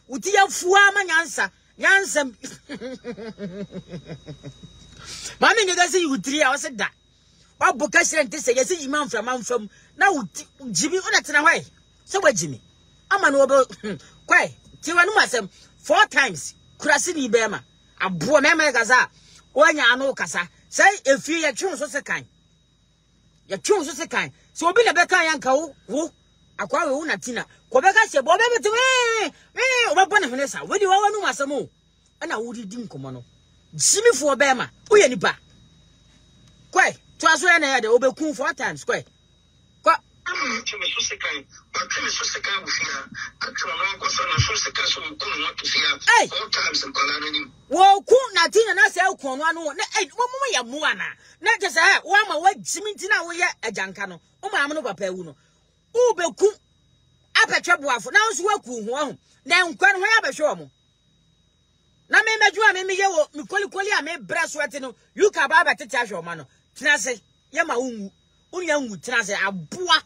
A: wo ti ya fu ama nyansa mami ngega se yutri a o se da wa boka sirente se yesi imam fam na wo jimi ona tena hwai se wa jimi ama no obo kwai ti wanu masem 4 times kurasi ni bema abo mema gaza onya anu kasa sai efi ya twun so sekan ya twun so sekan so obi le beka yanka wo akwa we una tina ko beka se bo bebe ti oba na hene sa wedi wa wanu masem o ana wo di nkomo no jimi fo bema uye nipa kwai to aso ya na ya de obeku 4 times kwai kwa
C: me so sekan ba tele so sekan bufia atwa na ko so na so sekan so ko no to fia 4 times ko la ni
A: wo ku na tina na se ko no anu na mo ya mu ana na je se wa ma wa jimi ntina wo ye ajanka no o ma am no papa ewu no ubeku apetwe boafo na so wa ku ho ho na nkwa no ya behwe mo na me meju me ye wo mi kolikoli a me braso ate no you ka ba ba tete ahwe oma no tina se ye ma ungu unya ngu tina se aboa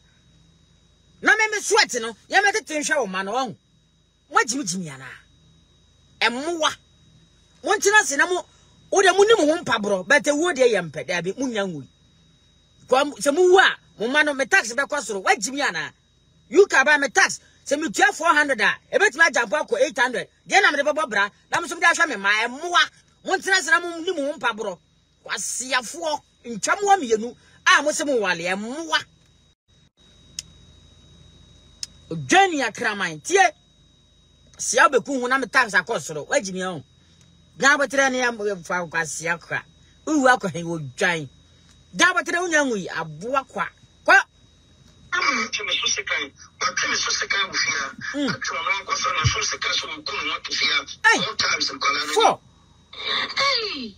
A: na me sweat no ye me tete hwe oma no ho wa jimi ana emwa won tina se na mo wo de munim ho mpabro bete wo de ye mpe da bi munya ngu ko se mu wu a mo ma no me tax be kwasoro wa jimi ana you ka ba me tax se me 400 a ebeti ma jampo ko 800 je na me de bobra na me so de ahwa me ma emwa won tina se na mo nim ho mpabro kwasiafo ntwam wa mienu a mo se mo wale emwa Jenny akraman tie sia beku hu na me tax akosoro wa jimi ho gabotre ne ya fa kwasia kwa uwu akwa he wo dwan gabotre unya nwi aboa kwa
C: me so sekan ba tele so sekan bufia atwa na ko so na so sekan so ko no to fia 4 times ko la ni
A: 4
B: hey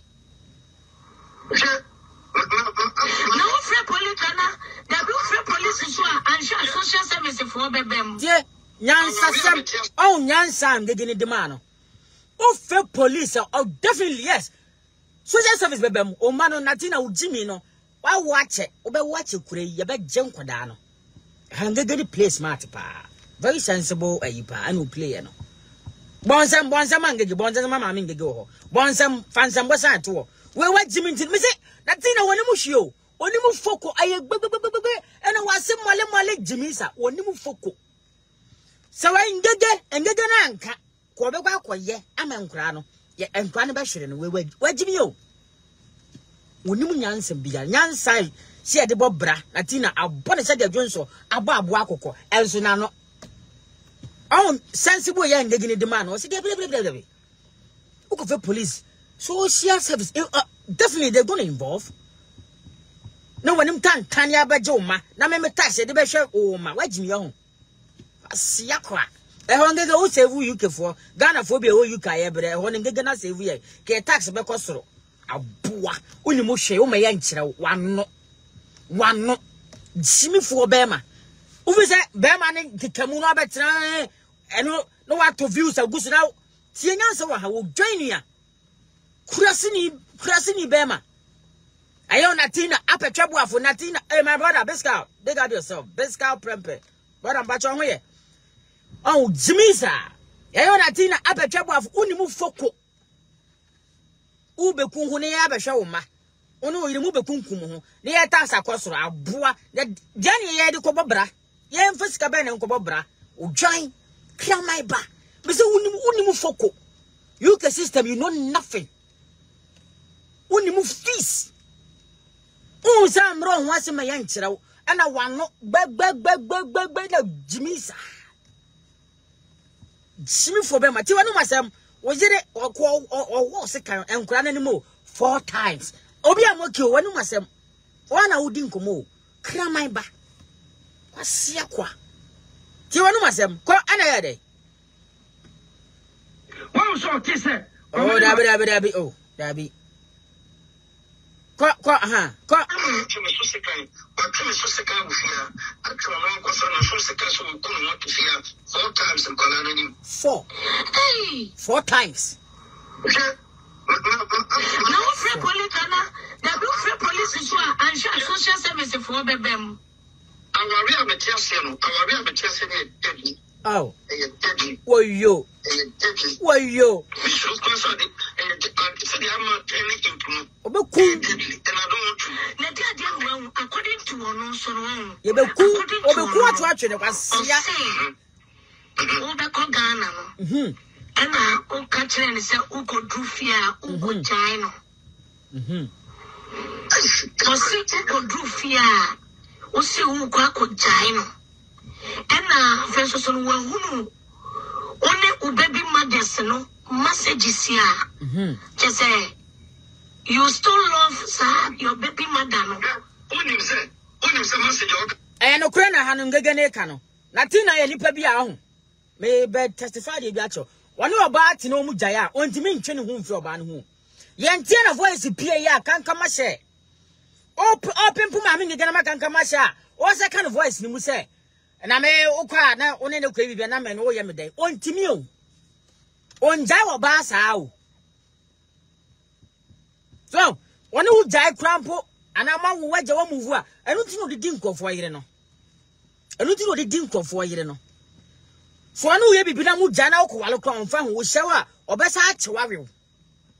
B: no free police kana the blue free police so and social service for bebem
A: je nyansa sam oh nyansa am de de man o free police oh definitely yes social service bebem o man no natina ujimi no wa wache obe wache kure ye be je nkoda no hangegedi play smart pa very sensible ayipa anu play no bonsam angege bonsam mama mi ngege ho bonsam fansam bosa to we wa jimi nti me se natina woni mu hwio oni mu foko aye gbegbegbegbe ena wase mole jimi sa woni mu foko sa wa ngege na anka ko be kwa akoye ama nkura no ye nkura ne be hwere no we wa jimi yo woni mu nyansa bia nyansa si e de bobra natina abone se de dwonso abo akoko enso na no on sensible ye ngegini de man o se de bla uko fe police social service definitely they're going to involve no when him tan ya baje o ma na me tax de be hwe o ma wajimi ho asia kwa e ho ngege o save UK for Ghana for be o UK ye bre ho ngege na save ye ke tax be kosoro aboa oni mo hwe o ma ya nkire wano jimi fo bema ufi se bema ne kekamu no abetra eno no wa to views agusu na tie nyanse wa ha wo join ya kurasini bema ayo natina apetwa boafo natina my brother Biscal dig out yourself Biscal prempe brother mbacho ho ye oh jimisa ayo natina apetwa boafo unimu foko ubeku hu ne ya behwe wo ma ono yiri mu bekunkum ho ne ya tax akosoro aboa jani ye de ko bobra Yen first caben and cobra, or join, clear my back. Mister Unimu Foko. You can system, you know nothing. Unimu fees. Oh, some wrong once in my young child, and I want no bag, Jimmy's. Jimmy for them, Matilda myself, was it or was a kind and grand anymore 4 times. Obia Mokio, one myself, one I wouldn't come more. Clear my back. What's Siaqua? Tiwanu myself, call another day.
C: What was your kiss?
A: Oh, Dabby, oh, Dabby. Call, call.
C: I'm four times in Colony.
A: 4 times.
B: No free police, the blue free police is one and social service for them.
C: Our real material,
A: Oh, why you? Why you?
B: According to one, so
A: You be cool, or be quite watching it was
B: Ghana. And I catch and say, Uko Drufia, Uko Jino. Uko Drufia, Usi Uko Jino. And first of all, who only baby mothers no messages here. Just say, you still love your baby mother.
A: And Ukraine Hanungagane Cano. Natina Yelipabia. May bed testify the gacho. One of about no Mujaya, on to mean Chin whom for Banhu. Yantina voice PA can't come a share. Open Pumaming again, I can come a share. What's that kind of voice you say? And I may oka na one no kwabi na me no yemde on timi o on jai wo ba sa o so one who jai crampo and ama wo waje wo move a enu ti no de din nkofo yire no enu ti no de din nkofo yire no so anu ye bibi na mu jai na wo kwale kwan fa ho wo hyewa obesa achewawe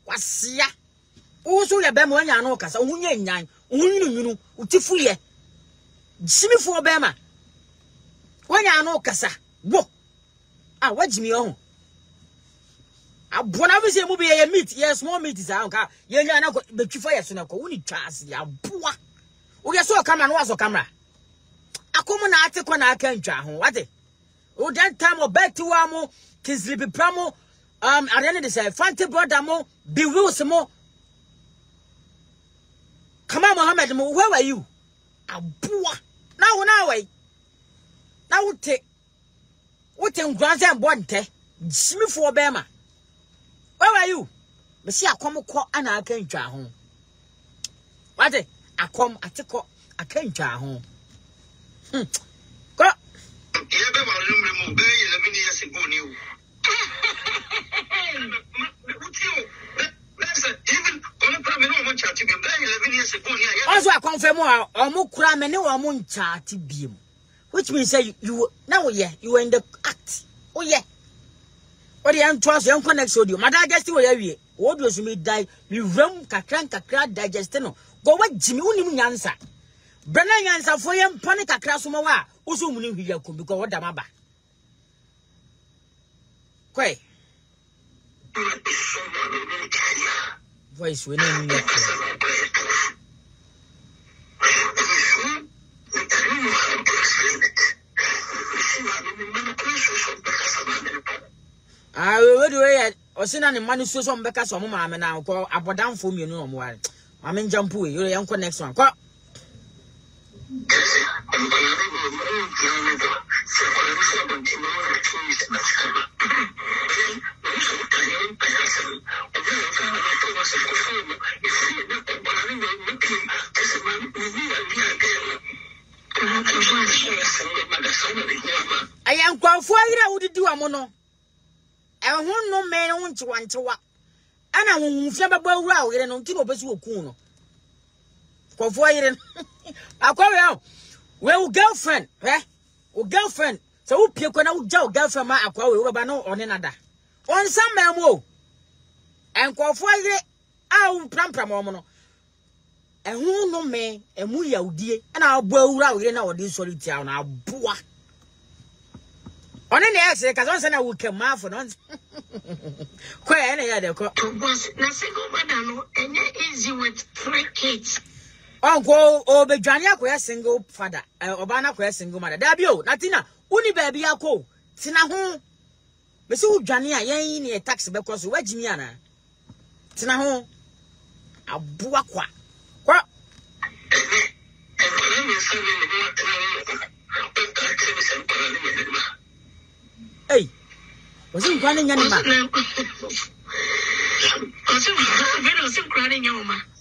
A: wasia wo so ye be mo anya no kasa wo nya nyan wo nyunu utifu ye simifo be ma when you know Cassa, wo ah, what Jimmy on? I want to say, movie a meat, yes, more meat is out. You're not the chief fire soon. I only trust ya. Boa. We saw a camera, was a camera. A common article I can't try. What it? Oh, that time of back to Amo, Kisley Pramo, I didn't say, Fante Brodamo, be Wilson. Come on, Mohammed, where were you? A boa. Now, wait. Now what in Grand and Bonte, Jimmy for Bama. Where are you? Monsieur, I come and I can't try home. What I come at the court, I can't try home. Go. Also, I confirm more or more crime and no one chatty beam. Which means say you now you were in the act. Oh yeah. What the trust young connect with you. My digestive way. What was me die? You rum kakran digestino. Go what Jimmy wouldn't answer. Brennan answer for him panic a class from a also knew he could because what the maba. Quay. Voice winning. I do it. Or send any money so some because of mamma now call up down for me no more. I mean, jump away. You're young next one. Call. I am quite for you. Would do a mono? I want no man want to want to walk. And I won't never bow round and on Tino Besu Kuno. For you, I'll call you. Well, girlfriend, eh? Or girlfriend. So, you can out Joe girlfriend, my aqua, Robano, or another. On some man, whoa. And call for you. I'll prampa mono. And who no man, and we are dear, and I'll bow round in our this solid town. I'll boa. On any exit, because on we can mouth for nonsense. Quite any other call.
B: Na single mother no, and easy with 3 kids.
A: Uncle, or be Johnny Aqua single father, or Banaqua single mother. Dabio, Natina, only baby I call. Tina home. Miss Johnny, I ain't a taxi because we're Jimiana. Tina home. A buakwa. What? Hey, was he running any man?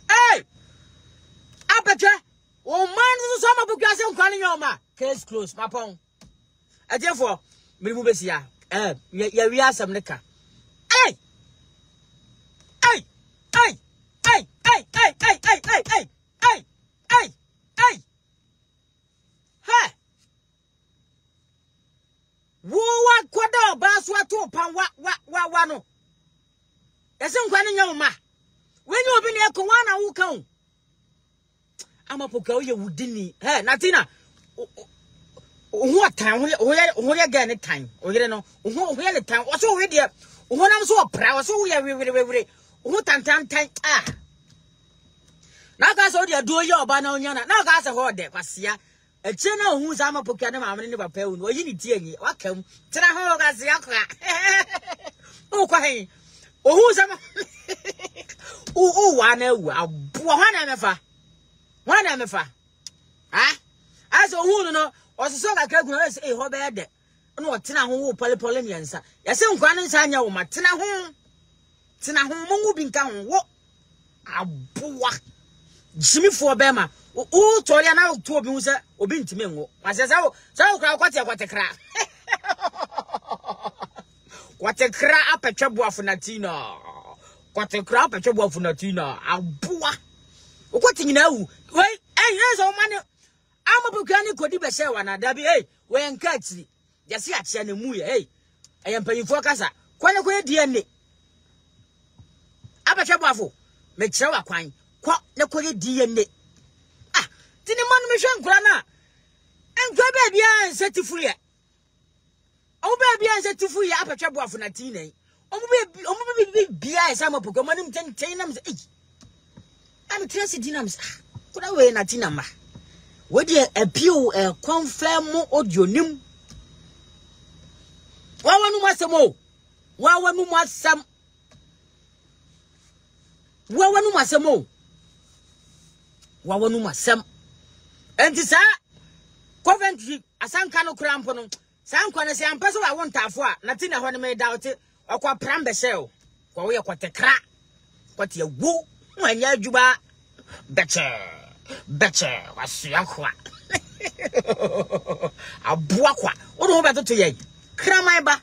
A: Hey, Aperture. Oh, man, some of the guys are running your ma. Case closed, my pong. I therefore, we move here. We are some liquor. Hey, hey, hey, hey, hey, hey, hey, hey, hey, hey, hey, hey, hey, hey. What quarter baswa to pan wa no. Esem kwani nyoma. When you open your kwana who come. I'm a poker you wudini. Hey, Natina. What time? Where again at time? Or you know, where the time? What's over there? When I'm so proud, so we are what time? Ah. Now, guys, all you do your banana. Now, guys, a whole day. Passia. A channel who's I'm a poker, I'm in the pale. Or you need to welcome. Tell her, guys, oh, quite. Oh, who's I'm one ever. Ah, as a woman, or so I can't go say, oh, bad. No, Tina who polypolinians. Yes, I'm going to sign your Tina home. Tina home moving down. What? A boa. Jimmy for Bema. Oh, Toriana to abuse or being to me. I says, oh, so what a crap. What a crap up a trouble for Natina. What a crap a trouble for Natina. A boa. What you know? Wait, hey, here's all money. I'm a bucanic could be say one at Dabby, when Catsy. Yes, yes, and a movie, hey. I am paying for Casa. Quite a great DNA. Abachabuffo. Make sure I quine. Quack, no quite DNA. Ah, did the man mission grana? And go baby and set to free. Oh, baby, and set to free Abachabuff and a teenage. Oh, baby, some of Pokemon 10 I'm interested in could I wear Natinama? Would you appeal a confirm audio nim? Wawan was some more. Wawan was some. Wawan was some more. Wawan was some. And this Coventry, a San Cano crampono. San Cano say, I'm person I want to have Natina when I made doubt it or quite prambe shell. Or we are quite a crack. What you woo. When you juba better was yakwa a buakwa. What about to ye? Cramaiba.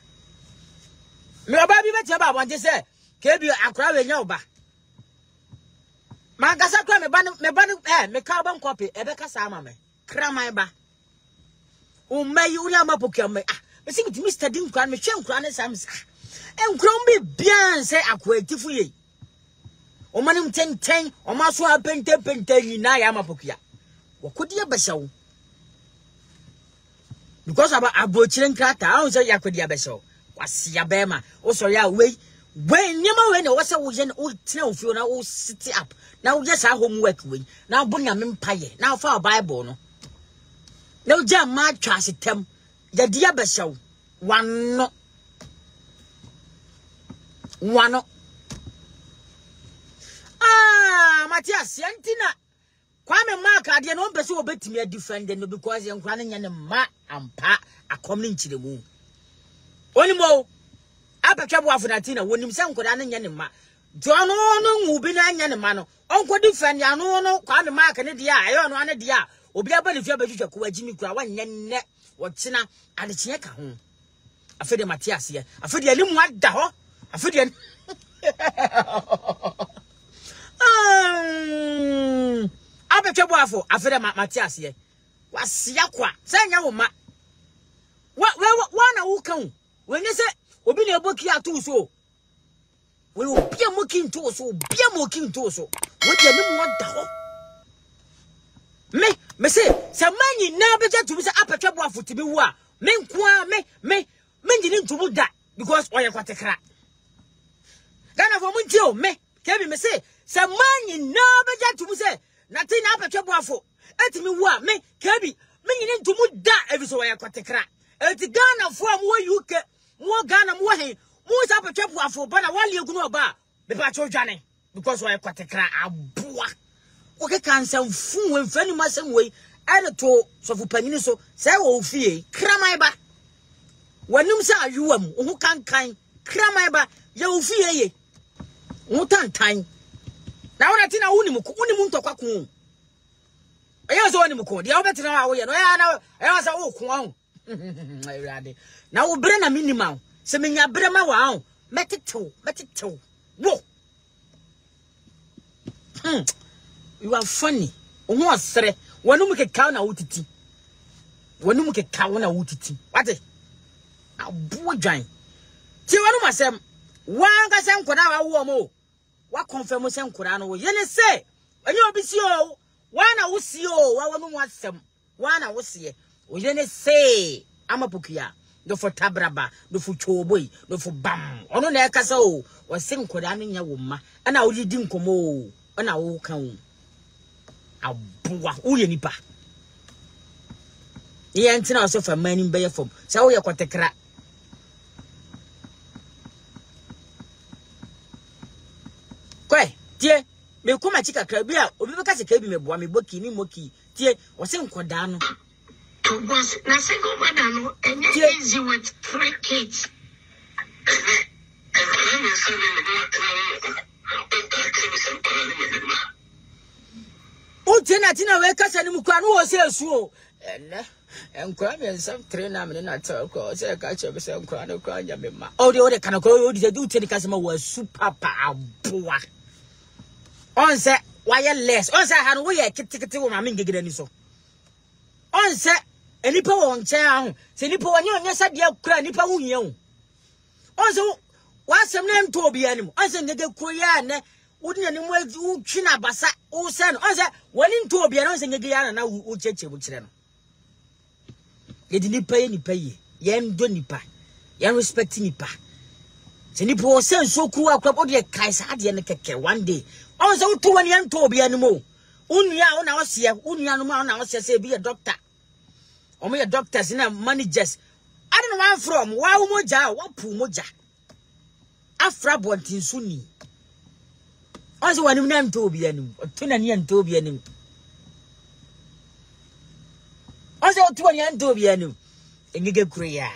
A: No baby better about what you say. Kebi a crowd in yoba. Magasakra me ban me carbon copy, Ebeka Sama me. Cramaiba. O may you lama pokeme. I think Mr. Dinkran me chen cran sams. And crumby bien say a quaiti for ye. O manum 10 o maso pente nyina ya mapokia wo kodia besew because about abochiren krata I say yakodia besew wasia bema o so ya we nyema we na wo se wo je o tena ofio na o sit up na wo just homework we na bonya mempaye na fa bible no na o ja ma twa setem ya dia besew wano Matias, Yantina. Kwame Mark, I don't pursue a bit me a defender because you're running in a ma and pa are coming to the moon. Only more. Apachabu for Natina, when himself could an yanima. John will be an yanimano. Uncle defend Yano, Kwame Mark and Edia, I don't want a dia. Or be able if you have a cool Jimmy Crowan, net, what Tina, and the Chieka home. I feel the Matias here. I feel the Limwat Daho. I feel the. Abechabuafo afere Matias here. Wasiakwa. Say nya wo ma. Wa na wo kan. When you say obi na eboki atu so. We obi amoki nto so, obi amoki nto so. Wo je ni mo da ho. Me say manyi na beja tu say abechabuafo tibi wo a. Me nko a me menjini ntumu da because oye kwatekra Ghana for munti me kebi me say se manyi no beja tumu say nothing na apetwe boafo etimi wo me kebi menjini ntumu da ebi so oye kwatekra eti Ghana for am wo UK mo Ghana mo he mo sa apetwe boafo bana wali egunu oba be pa chodwane because oye kwatekra aboa oke kansan fun we mfani masem we ene to sofu panini so say wo fie kramai ba wanum sa ayuam wo kankan kramai ba ya wo fie ye wo tantan na wona tina wonimu ntokwa ko eya so wonimu ko dia wo betina wo ye no ya na eya sa wo ko ho ayade na wo bre na minimal se menya bre ma wa ho metetew wo you are funny ohu asere wanum ke kaw na wutiti wanum ke kaw na wutiti wate abu dwan ti wanum asem wan ka sem koda wa wo mo wa confirm sem koda no ye ne se enye obi si o wana wo si o wa wanum asem wana wo si o ye ne se amapokua do for tabraba do for choboi do for bam ono na ekasa o wo sem koda no nya wo ma na wo di nkomo o na wo kan abuwa uye nipa ye ntina o so fa mani mbe fom sa wo ye kwatekra kwe tie me kuma chika krabia obi beka se ka bi me boa me boki ni moki tie o se nkoda no
B: to was na single mother no enye easy with 3 kids
A: o tina we kasa ni mukwa no wo se esu o ene enkwa me nsam trainer me na ta ko se ka che be se enkwa no kwa nya me ma o de kana ko o de du tina kasa ma wa super pa aboa on se wireless on se ha no wo ye kitikiti wo ma me ngegede ni so on se enipa wo nche ahụ se nipa onye sade akura nipa wo hia o on se wa asem na nto obi anim on se ngege kuro ya ne wudine ni mu twina basa o se no on se woni nto obi na on se ngege ya na wo cheche bu kire no yedi nipa ye ye ndo nipa ye respect nipa se nipa o se nso kuru akwa bo de kaisa ade ne keke one day on se wo to woni nto obi anim o unua wo na wo se unua no ma na wo se bi ye doctor omo ye doctors na managers I don't know where from wa moja wa pu moja afra bontin suni onse wani na nto obi anim otuna ni nto obi anim onse otu wani nto obi anim engege kureya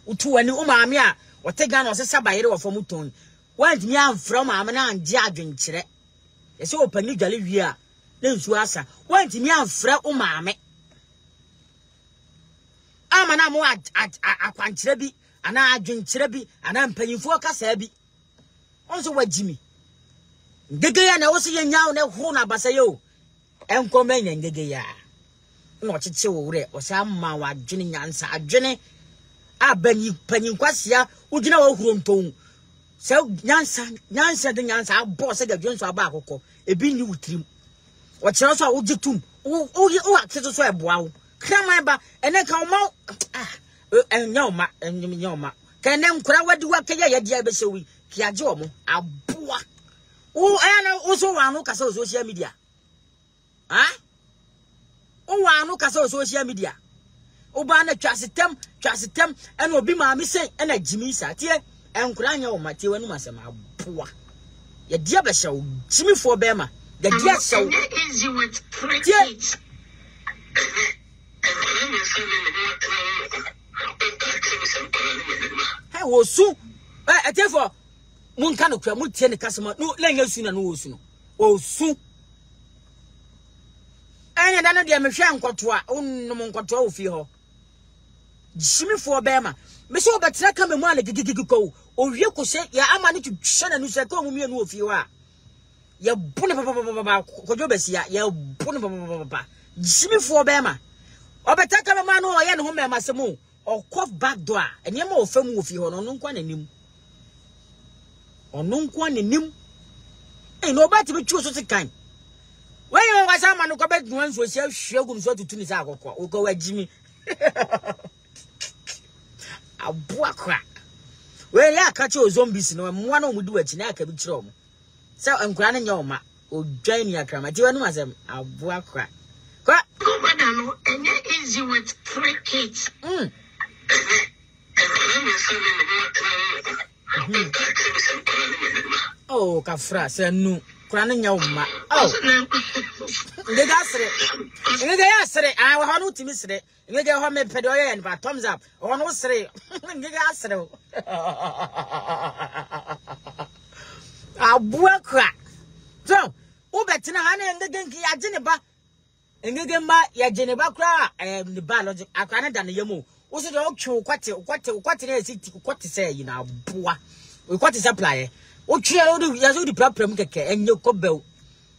A: utu wani o maame a otega na osesa bayere wo fom ton wanti mi afra maame na anje adwenkyere yese opani dwale wi a na nsu asa wanti mi afra o maame amana mo akwankyere bi ana adwenkyere bi ana mpanyimfo kasa bi onso wagimi ngege ya na wo se yenyawo na huru na basa yo enkoma nya ngege ya na ocheche wo wure o se amma wa adwene nyansa adwene abani panyinkwasea ugina wo huru nton se nyansa de nyansa abo se gadwen so aba akokọ ebi ni wutrim o kire so a ugitum o akete so eboawo kraman ba ene kan ma nyoma kan nem kura wadi wa kaya ya dia be sewi kiaje omo aboa o ana o so wa no kasa social media o wa no kasa social media o ba na twasitem ena obi ma mi sen ena jimi sa tie enkura nya o ma tie wanu masem aboa ya dia be sew jimi fo be ma ya dia sew
B: easy with 3 kids
A: hey wosu etefo munka no kwa mutie ne kasema no lenye su na no wosu no osu enya da no de mehwe nkoto a onnom nkoto a ofi ho jimifo bema me so betra ka memu ale gigigiko owie ko se ya ama ne twhwe na no se ka omumie no ofi ho a ya bune papa kojo besia ya bune papa jimifo bema obetaka mama no oye ne ho mema semu okof back door enema ofam ofi ho no nkwa nanim ono nkwa nanim no bati be twuo so sekan when you was a man who got one so she hwegum so tutu ni sa akokọ ogo wagimi abua kwa we ya ka che zombies no mo na omudu achi na aka bi kire omo se nkura na nya oma odwan ni akrama ti wanu asem abua kwa
B: go brother no and easy with 3 kids
A: oh kafra se nu kura na nya oma oh ngega sere ah wa hanu timi sere ngega ho me pede oye en ba thumbs up ono sere ngega sere abua kwa so ubetina ha na ngega nki ya gene ba ngege ma ya gene ba kra ni biology akwa na da na yemu wo se do otwe kwate na esi kwate se yi na abua kwate supply otwe ya so di prapram keke enye kobel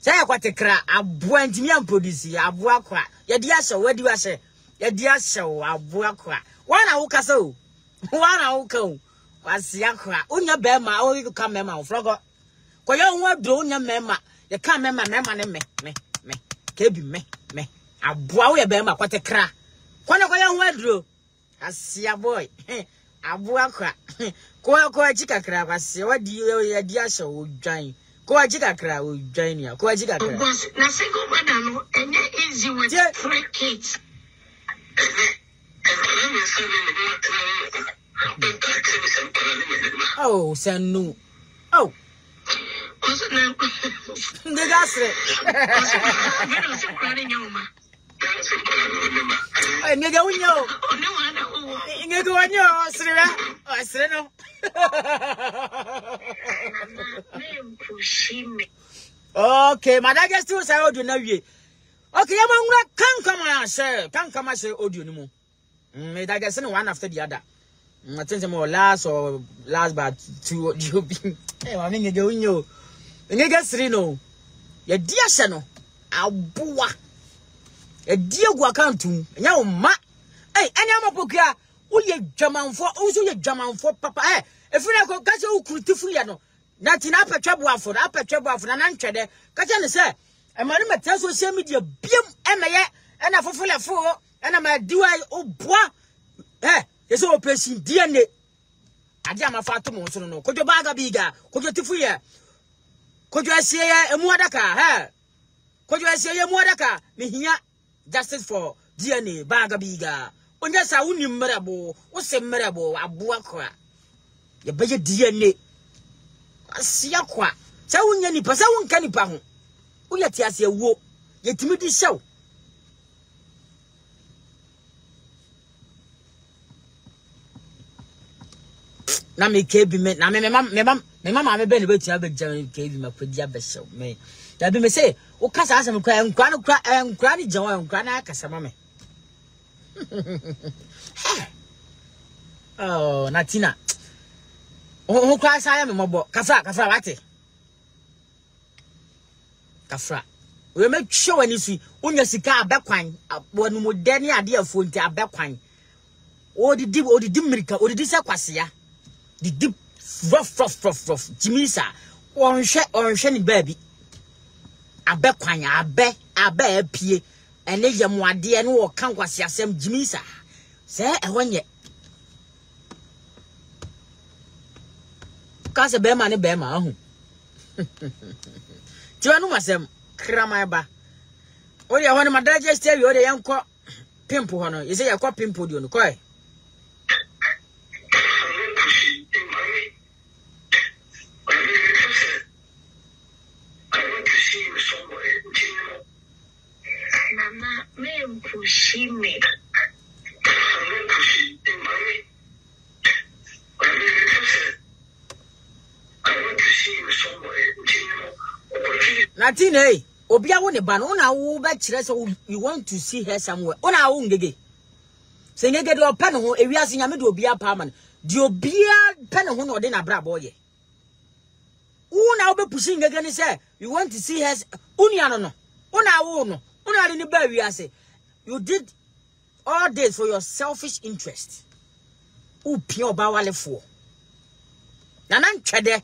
A: say kwate kra abua ntimi am produce abua kwa ya di ahye wadi ahye ya di ahye abua kwa wana wo kasa o wana wo ka o kwase akwa onya be ma o ka mema o flogo koyo ho adro onya mema ya ka mema ne me kebi me abua wo ya be ma kwate kra kono koyo ho adro asia boy abua kwa ko achika kra kwase wadi ya di ahye o dwan ko ajika kra o dwan ni ko ajika kra
B: na single mother no and easy with 3 kids
A: oh sanu oh ngega sre ngega unyo ngega unyo sre no okay madaga still say audio na wie okay ya manwura kan kama say audio ni mu me daga say one after the other I think some last but 2 audio eh wa ngega unyo ngega sre no ya dia hye no abua ya dia gu akantum nya wo ma eh anya mapokua uye dwamanfo papa efuna ko kache ukrutifuru ya no na tina apetwabuafo na nantwede kache ne se emanu meta social media biem emeye na fofulefo na ma diwa oboa yese operation DNA ade amafa atom so no kojo baga biga kojo tifu ya kojo asie emu adaka kojo asie emu adaka mehia justice for DNA baga biga onja sa woni mmerebo wo se mmerebo aboa kwa ye beje DNA asia kwa sa wonya nipa sa wonka nipa ho wo yati ase awuo ye timi di hyew na me kebi me na me mama me be ne betia be jan kebi ma podi abehyew me da bi me say wo kasa asem kwa nkra ni jan nkra na akasa ma me oh natina o kwa saya me mobo kafra wate kafra we make sure when you see unya sika abekwan wonu modani ade afonti abekwan o di mirika o di se kwasea di deep rough jimisa onhwe ni baby abekwan abe apie ene yemwade ne wo kan kwasea sem jimisa se ehonye kase bema ne bema ahu tiwanu masem krama ba ori ehone madaje stay ori yanko pimple hono yese yakọ pimple di onu koi
B: Mama, me pushi me.
A: Natin hey, obia wo ne ba no na wo ba kire so you want to see her somewhere. Ona wo ngege. Se ngege de opa ne ho ewiase nyame de obia pa man. De obia pa ne ho na ode na bra boye. Una wo be pushing ngege ni say you want to see her unia no. Una wo no. Una ni ba wiase. You did all this for your selfish interest. Upia oba wale fo. Nanantwede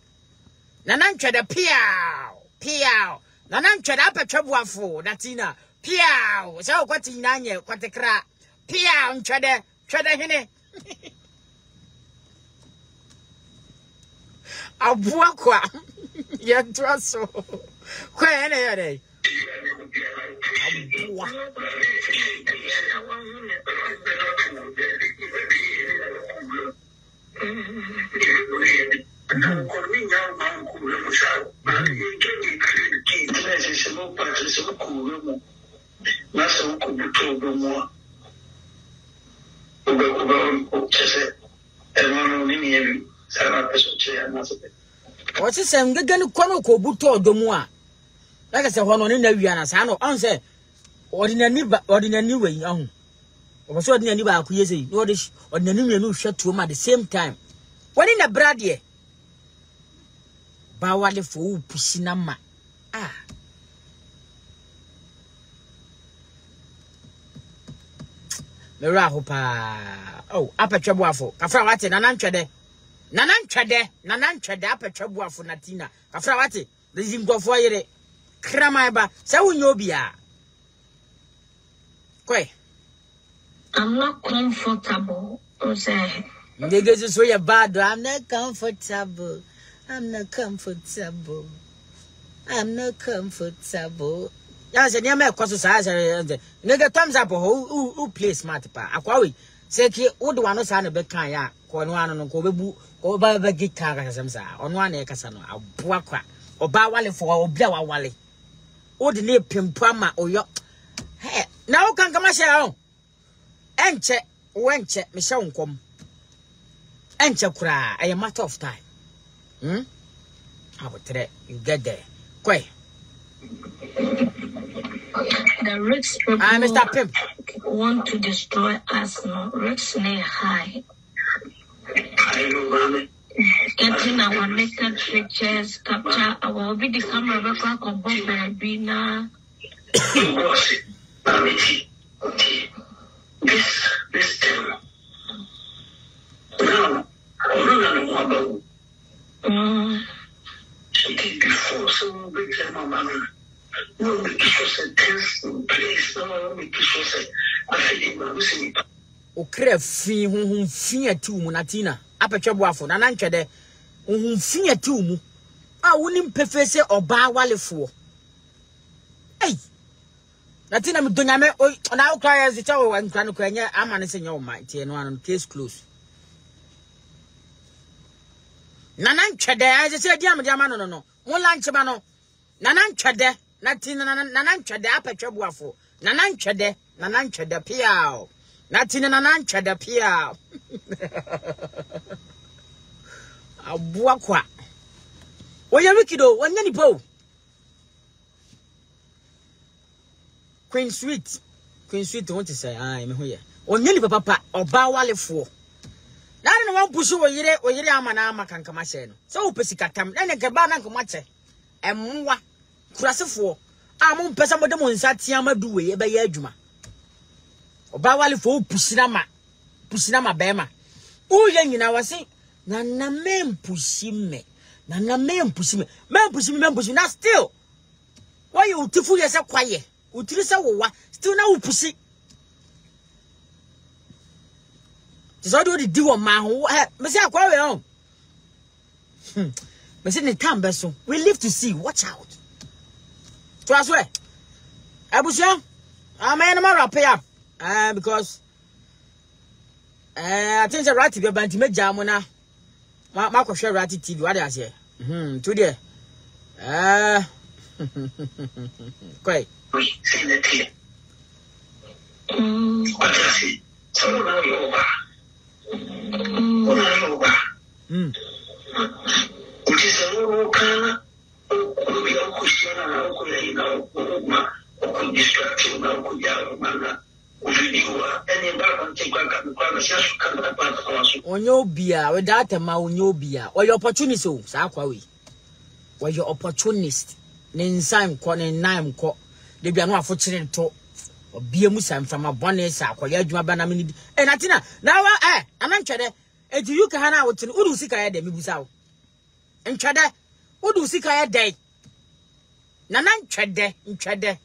A: piao. Nanantwede apetwabuafo natina. Piao. Se okwati nyanye kwatekra. Piao ntwede hene. Abua kwa. Ya traso. Kwa ene ya dai. Abua. What's the same? Get the corner ko buto domoa. Like I said, one on in the Viana Sano, answer ordinary way. Was ordinary by Kuyezi, Nordish, ordinary new shot to him at the same time. What in the bread ye? Bawale for Pusinama. Ah. Merahopa. Oh, upper trouble. Kafrawati, Nananchade, upper trouble for Natina. Kafrawati, the Zimgo Foyere. Kramaiba, Sawunobia. Quay.
B: I'm not comfortable, Jose.
A: Niggas is so bad. I'm not comfortable. I'm not comfortable. Yes, and you may cause us nigga thumbs up who play smart pa. Aquawi. Say, would one son of Becaya, Cornwan and Kobu, or by the guitar, Samsa, on one acasano, a buakwa, or Bawale for Oblawa Wally. Or the near Pimpama or your. Hey, now can come out. Enche, wenche, Michelle come. Enche cry, a matter of time. How about today? You get there. Quay.
B: The rich people
A: Mr. Pimp
B: want to destroy us, no rich near high. Getting our naked pictures, capture our video camera record of baby now.
C: This time. Now, before someone brings them a man, no, because was a tense place, no, because was a feeling of losing.
A: O cref whom fear to Munatina, aperture waffle, and answer there, whom fear to mu. I wouldn't prefer say or bar wally for. Hey, Natina Duname, or now cry as the tower and Cranuquania, I'm managing your might, and one case close. Nananchade, as I said, Yamano, no, one lanchabano, Nananchade, Nananchade, aperture waffle, Nananchade, Piao. Natina Nananchade, Piao. A buakwa. Well, you're wicked, one yenny po. Queen Sweet, want to say, I'm here. One yenny papa, or bawale for. Now, I don't push you or Yamana can come. So, Pessicatam, and a cabana come watch it. And more crassifo. I'm on Pessamodemon Satiama do a by Yajuma. Or bawale for Pusinama Bema. Oh, young, I was saying, Nana men pushing me. Men pushing me, not still. Why you to fool yourself quiet? Utilisa wa still now pussy. It's all the do on my who Messiah Quarry on. Messiah Tambeso, we live to see. Watch out. To us, where I was young, I'm an Amara pay up. Because I think the right to be about to make Jamona. Marco share right TV. What I say? Today. Quite.
C: See the team. What I see? Someone over. Which is a little kind of be a question and could distract you now, could you
A: Onyobia, without a maunobia, or your opportunist, Sakwawi, or your opportunist, Ninsan Corn Nime Court, they be no fortunate to be a Muslim from a bonnet, Sakwa, Banamini, and Atina. Now, I'm not sure. And to you, Kahana, what to Sika de Mibusao. And Chada, what do Sika day? Nanan Chade.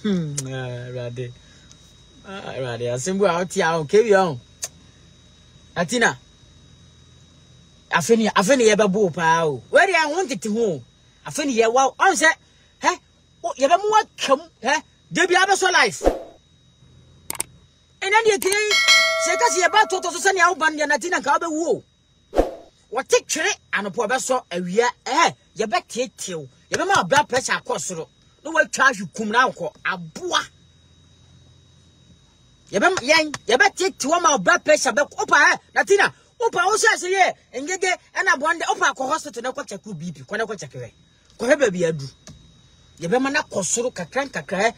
A: Rade. Rade, asembu out here, okay, on. Atina. Afeni yeba bo pa o. Where I wanted to home. Afeni ye wow. On say, eh? Yeba mo come, eh? They be so life. And then you say, because you about to send your band and Atina Kabe woo. What take tree and a poor vessel a year, eh? You bet it you. You remember blood pressure across the road. No way charge you come now, a boa. You remember, yang, you bet it to my blood pressure, but Opa, Natina, Opa also say, yeah, and get and I wonder Opa hospital no quite a could be, when I quite a career. Go ahead, baby, I do. You remember not Kosuro, Kakranka,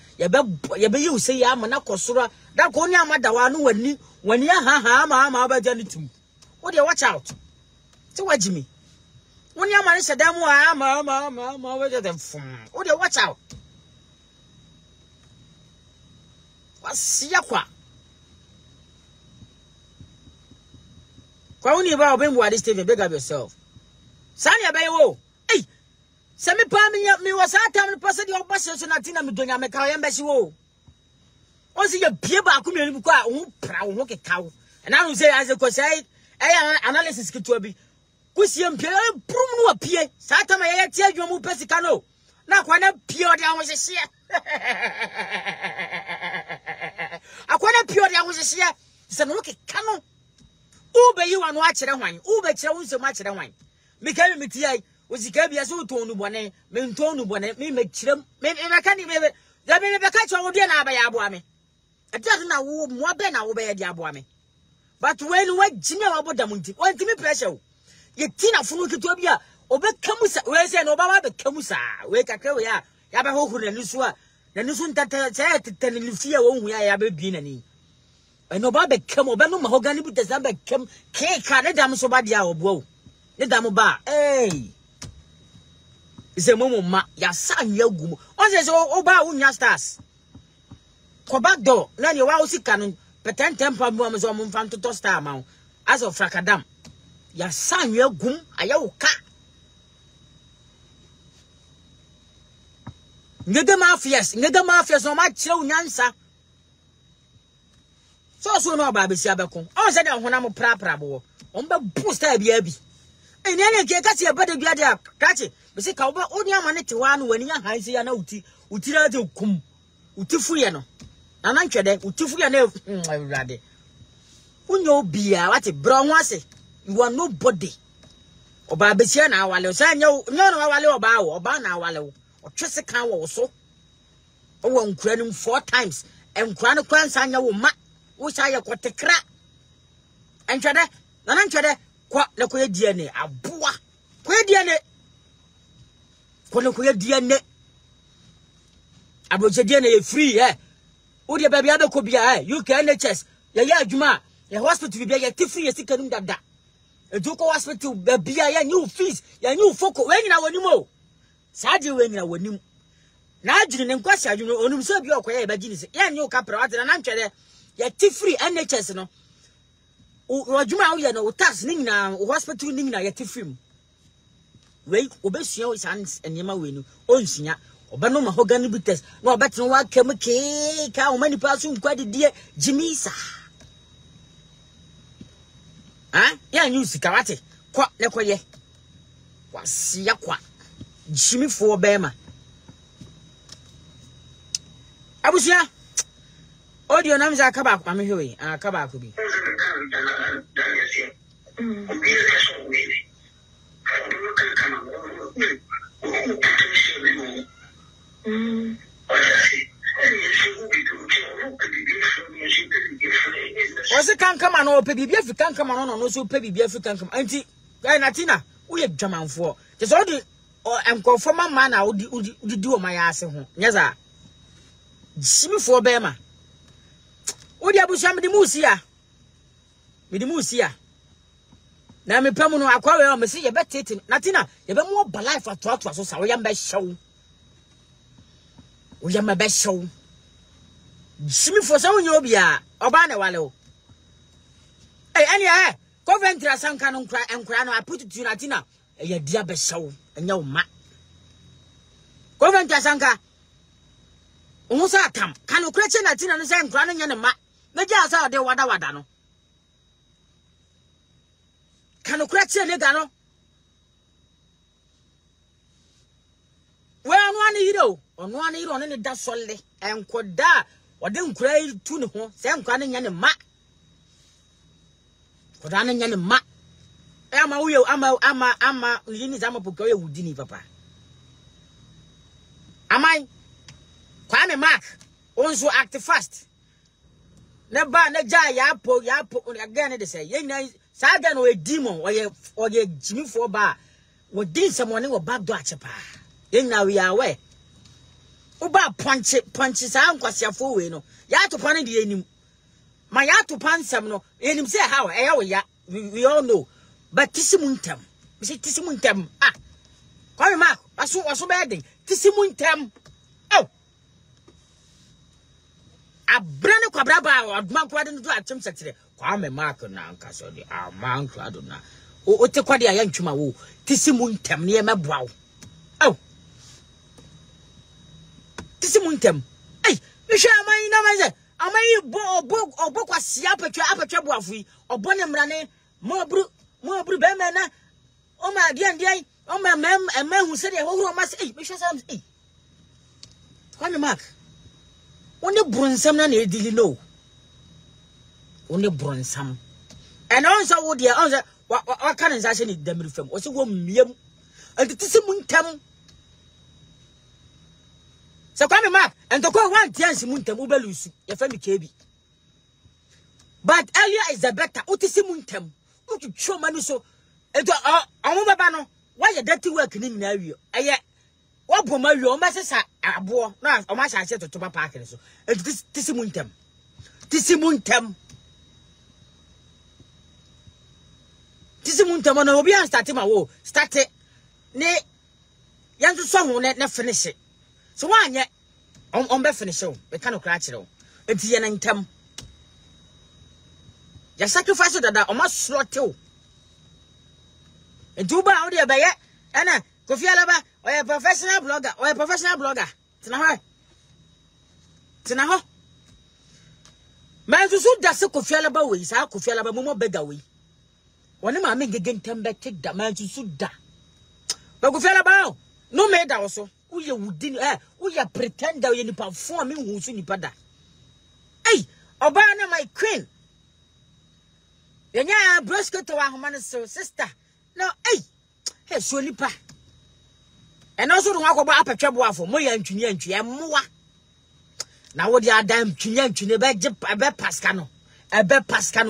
A: you be you say, I'm not Kosura, that Konya Madawanu when you ha, mamma, about Janitum. What do you watch out? So what, Jimmy? When your man said, Mama, where them from? What do you watch out? What's Yakwa? Kwani about being what is Stephen, big up yourself. Sanya Bayo, hey, Sammy Palmy, me was that time the person your buses and Atina Midonia Macau embassy. Was he a peer back? Proud look at cow. And I will say, as a crusade, analysis to be. Kusiam pia prumu apia sata ma ya tia dwomu pesika no na kwana pia ode anwo hye akwana pia ode anwo hye se no ke kanu ube yi wanu a kire hwan ube kire wo nsem a kire hwan me ka me tiai osika bia so tonu bone me ntonu bone me kire me ka ni me da me be ka cho wo de na aba ya abo ame ati na wo mo be na wo be ya di abo ame but when we jimi wa bodam nti o ntimi pressure ye tina funu kitu bia obekamusa we say no baba bekamusa we kakra we ya ba hohuru na nisu a na nisu ntata say tetani lifia wo hu ya ba bi na ni no baba bekam obenu mahogani bi tesa bekam ke ka ne dam so ba dia obo ne dam ba ise momo ma ya san ya gumu on say so oba unya stars ko back door na ni wa osika no peten tempa mu am so mo mfam to star ma as of frakadam ya san ya gum ayawo ka ngega mafias no ma kire unyansa so no ba besi abekon on se de honam pra bo on be booster bia bi ene ke ka se bade bia de kache be se ka oba oni amane te wa no wani han se ya na uti na de kum uti fuye no na na ntwede uti fuye na awurade unyo bia wate bro ho ase you are nobody oba besi na awale so anya no awale oba na awale o twese kan wo so o won kuranim 4 times enkura no kwansa anya wo ma wo sha ye kotekra entwede na ntwede kwa le ko ye DNA aboa ko ye DNA ko le ko ye DNA abo je DNA ye free o de ba bia be ko bia UK NHS ye adwuma ye hospital bia ye free ye sikanum dada eduko hospital bia ye new fees ye new foko we nyina woni mo saje we nyina woni na adwene ne nkwasi adwene onum so bia okoye ba gini se ye nyu kapra wate na ntwede ye free NHS no o adwuma wo ye no tax ni nyina hospital ni nyina ye free we obesua o sans enema we ni onsunya obano mahogany bites na obetno wa kem ke ka o mani pasu nkwade die jimisa ya news kawate kwa ne koye wasia kwa jimifo bema abusia audio na mza kaba kwa mehwe kaba ko bi Wase kankama no pe bibia fi kankama no so pe bibia fi kankama anti Natina wo ye dwamanfo te so di enkofo mama na wo di o maya ase ho nyeza simifo be ma wo di abusia me di musia na me pam no akwa we o me se ye betete Natina ye be mo ba life atoato so sa wo ya mba hyew wo ya mba hyew simifo sa wo nye obia oba na wale o any Coventry asanka no nkra no I put it to Natina ye dia be hyew enya wo ma Coventry asanka Who say come? Can you question that in and say crying in a mat? The jazz out there, what I don't. Can you question it, Gano? Well, on one hero on any dust solely, and quod da, or didn't cry to no, Sam crying in a mat. For running in a mat. I'm a Pocoyo who didn't, papa. Am I? Kwame Mark, also act fast. Never, yapo, again, they say, Yang Sagan or a demon or a Jimmy for bar. What did someone or Bob Dutchapa? Then now we are away. Uba punches, Uncle Safu, you know. Yato Pani the enemy. My yato pan some no, and him say how, we all know. But Tisimuntem, we say Tisimuntem, ah. Kwame Mark, I saw so bad. Tisimuntem. Oh. A brand of Quabraba or Manquadden to attempt Saturday. Kwame Mark na so the man Cladona. O te kwadi ayan chuma wo. Tisimuntem near my brow. Oh. Tisimuntem. Hey, you share my number. Am I book was siapa boafi or bonem rane more bemena? Oh my dear, oh my mem, a man who said, oh, must eat. Michelle Sam's eat. Kwame Mark. Only Brunsam na didn't know. Only Brunsam. And also, what the answer, what kind of assassin is them from? Also, 1 million. And the Tisimuntem. So, Kwame Mark, and the call 1 chance Muntem Ubelus, your family KB. But earlier is the better. Utisimuntem. What you show money so. And why you dirty work in the area? What Boma, your masses are born now, or my said to my parking. So, this Tisimuntem. Tisimuntem. Tisimuntem, and Obian started my war. Started. Nay, young song will not finish it. So, one yet on be finish, we cannot crash it all. It's the end time. You sacrifice that almost slaughter. And two bound there by it, and Kofi Alaba, or a professional blogger, Tinaho. Man, to suit that Kofi Alaba ways, how Kofi Alaba more beggar way. One of my men again come back, take that man to suit that. But Kofi Alaba, no maid also. Who you wouldn't, who you pretend that you perform in who's in the pada. Hey, Obana, my queen. Yanya, brusque to our human sister. No, hey, surely pa. And also to walk about a trouble for Moya and Chunian, Moa. Now, what you are damn Chunian, a bet Pascano,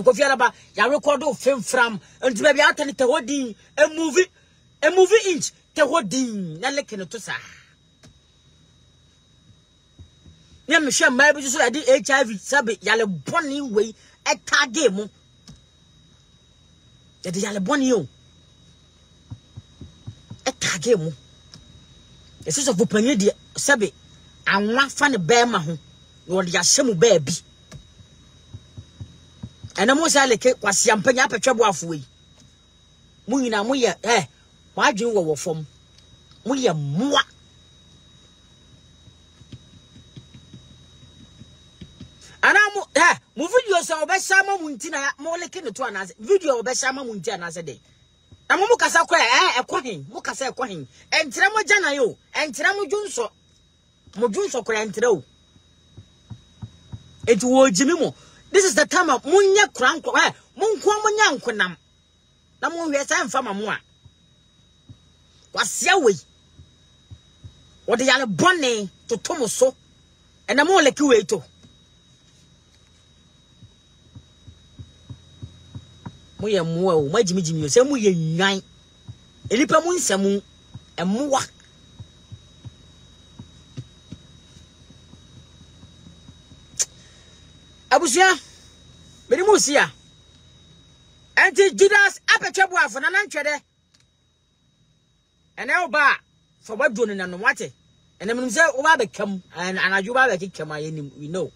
A: Kofi Alaba, ya record of film from, and maybe out and the a movie inch, the holding, Nalekenotosa. Yeah, Michelle, maybe just I did HIV, Sabby, Yalla Bonnie way at Tagemo. That is Yalla Bonnie. At Tagemo. The sister of Opania, Sabby, and one funny bear mahu, or the Yashamu baby. And almost I like it was champagne up a trouble of way. Muina, why do you go from? We are moi. And I'm moving yourself by Sama Muntina, more like in the 2 hours. Video by Sama Muntina as a day. And Mukasa a quahin, Mukasa quahin, and Tramo Janayo, and Tramo Junso, Mojunso Crantro. It was Jimimo. This is the time of Munya Cranko, Munquaman Yanquanam. Namu has time from a moi. What's your way? What the yellow bonnet to Tomoso, and I'm more like you to. We are more, my Jimmy, you say, we are 9. Elipamun Samu, and more. Abusia, Benimusia, and Judas Apachabwa for an anchor. And now, bar for what doing and what it. And then say, oh, I come and I do I kick my enemy, we know.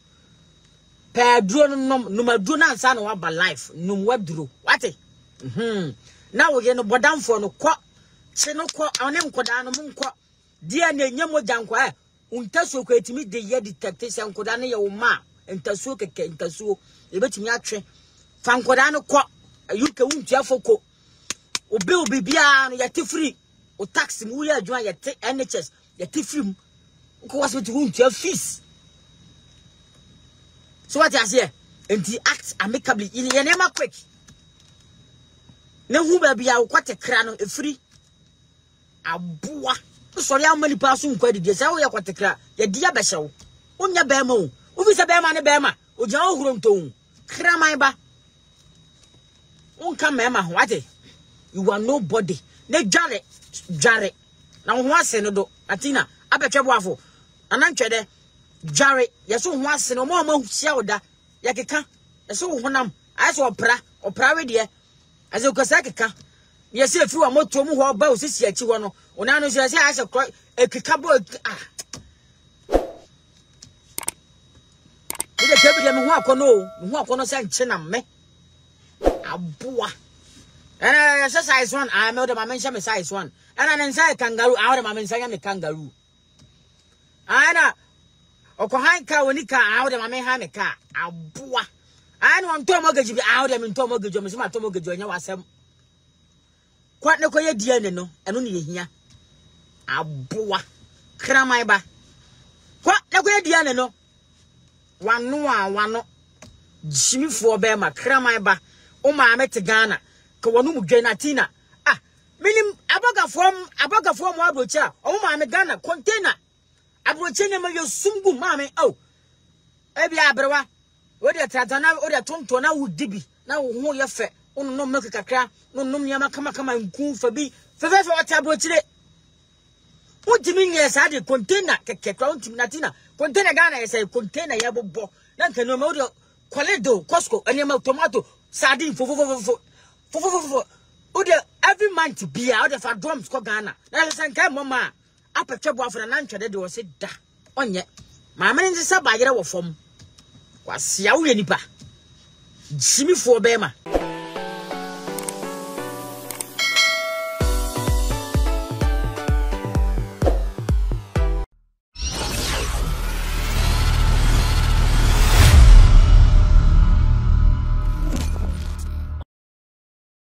A: Pedro no maduna son of our life, no what drew. What it? Now we're going to down for no quat, say no quat, on them quadano moon quat, dear Nemo Janqua, untasuo ko etimi de ye detect se nkoda ne ye wo ma ntasuo keke ntasuo e betimi atwe fa nkoda no kɔ UK wuntua foko obi bia no yete free o tax mu ya adwuma yete NHS yete free mu ko hospital wuntua fees so what you say enti act amicably in ye nema quick na hu ba bia wo kwate kra no e free aboa sorry how many person kwadi de say wo ya kwate kra ye dia be hyew onya be ma o obi se be ma ne be ma o gya ohuro nton kra man ba unka mema ho ate you are nobody ne jare na ho ase no do atina abetwe boafo anantwe de jare yeso ho ase no mo ma hia oda yakeka yeso ho honam aso opra we de aso kosa keka yesi efi wa moto mu ho ba osisi achi ho no ona no se ase ekeka bo ide kebi de me ho akono se nche na me aboa ana size one I know the mama me size one ana inside kangaroo I the mama inside me kangaroo ana okohan ka woni ka I the mama ha me ka aboa ana won to mogaji bi I the me to mogaji me se ma to mogaji onya wasem kwa ne koye die ne no eno ne yehia aboa kraman ba kwa ne koye die ne no wano jimifo be ma kraman ba o ma amete Ghana ka wonu mu dwena tina minim abagafo mo abrocha o ma ame Ghana container abrocha nyama yo sumgu ma ame ebi abrewa o de tratana o de tonto na wudibi na wo ho ye fe onno mek kakra nonnom nyama kama nku fa bi fe wata abrochire wotimi nye sa de container kekekra wotimi na tina container Ghana ye say container ya bobo na nka no ma o de Coledo Costco anyama tomato sardine fo o de every month bia o de fa drums ko Ghana na se nka mama apetwe bo afra na ntwede de o se da onye ma me nse sa ba yere wo fom kwasia wo ye nipa jimi fo be ma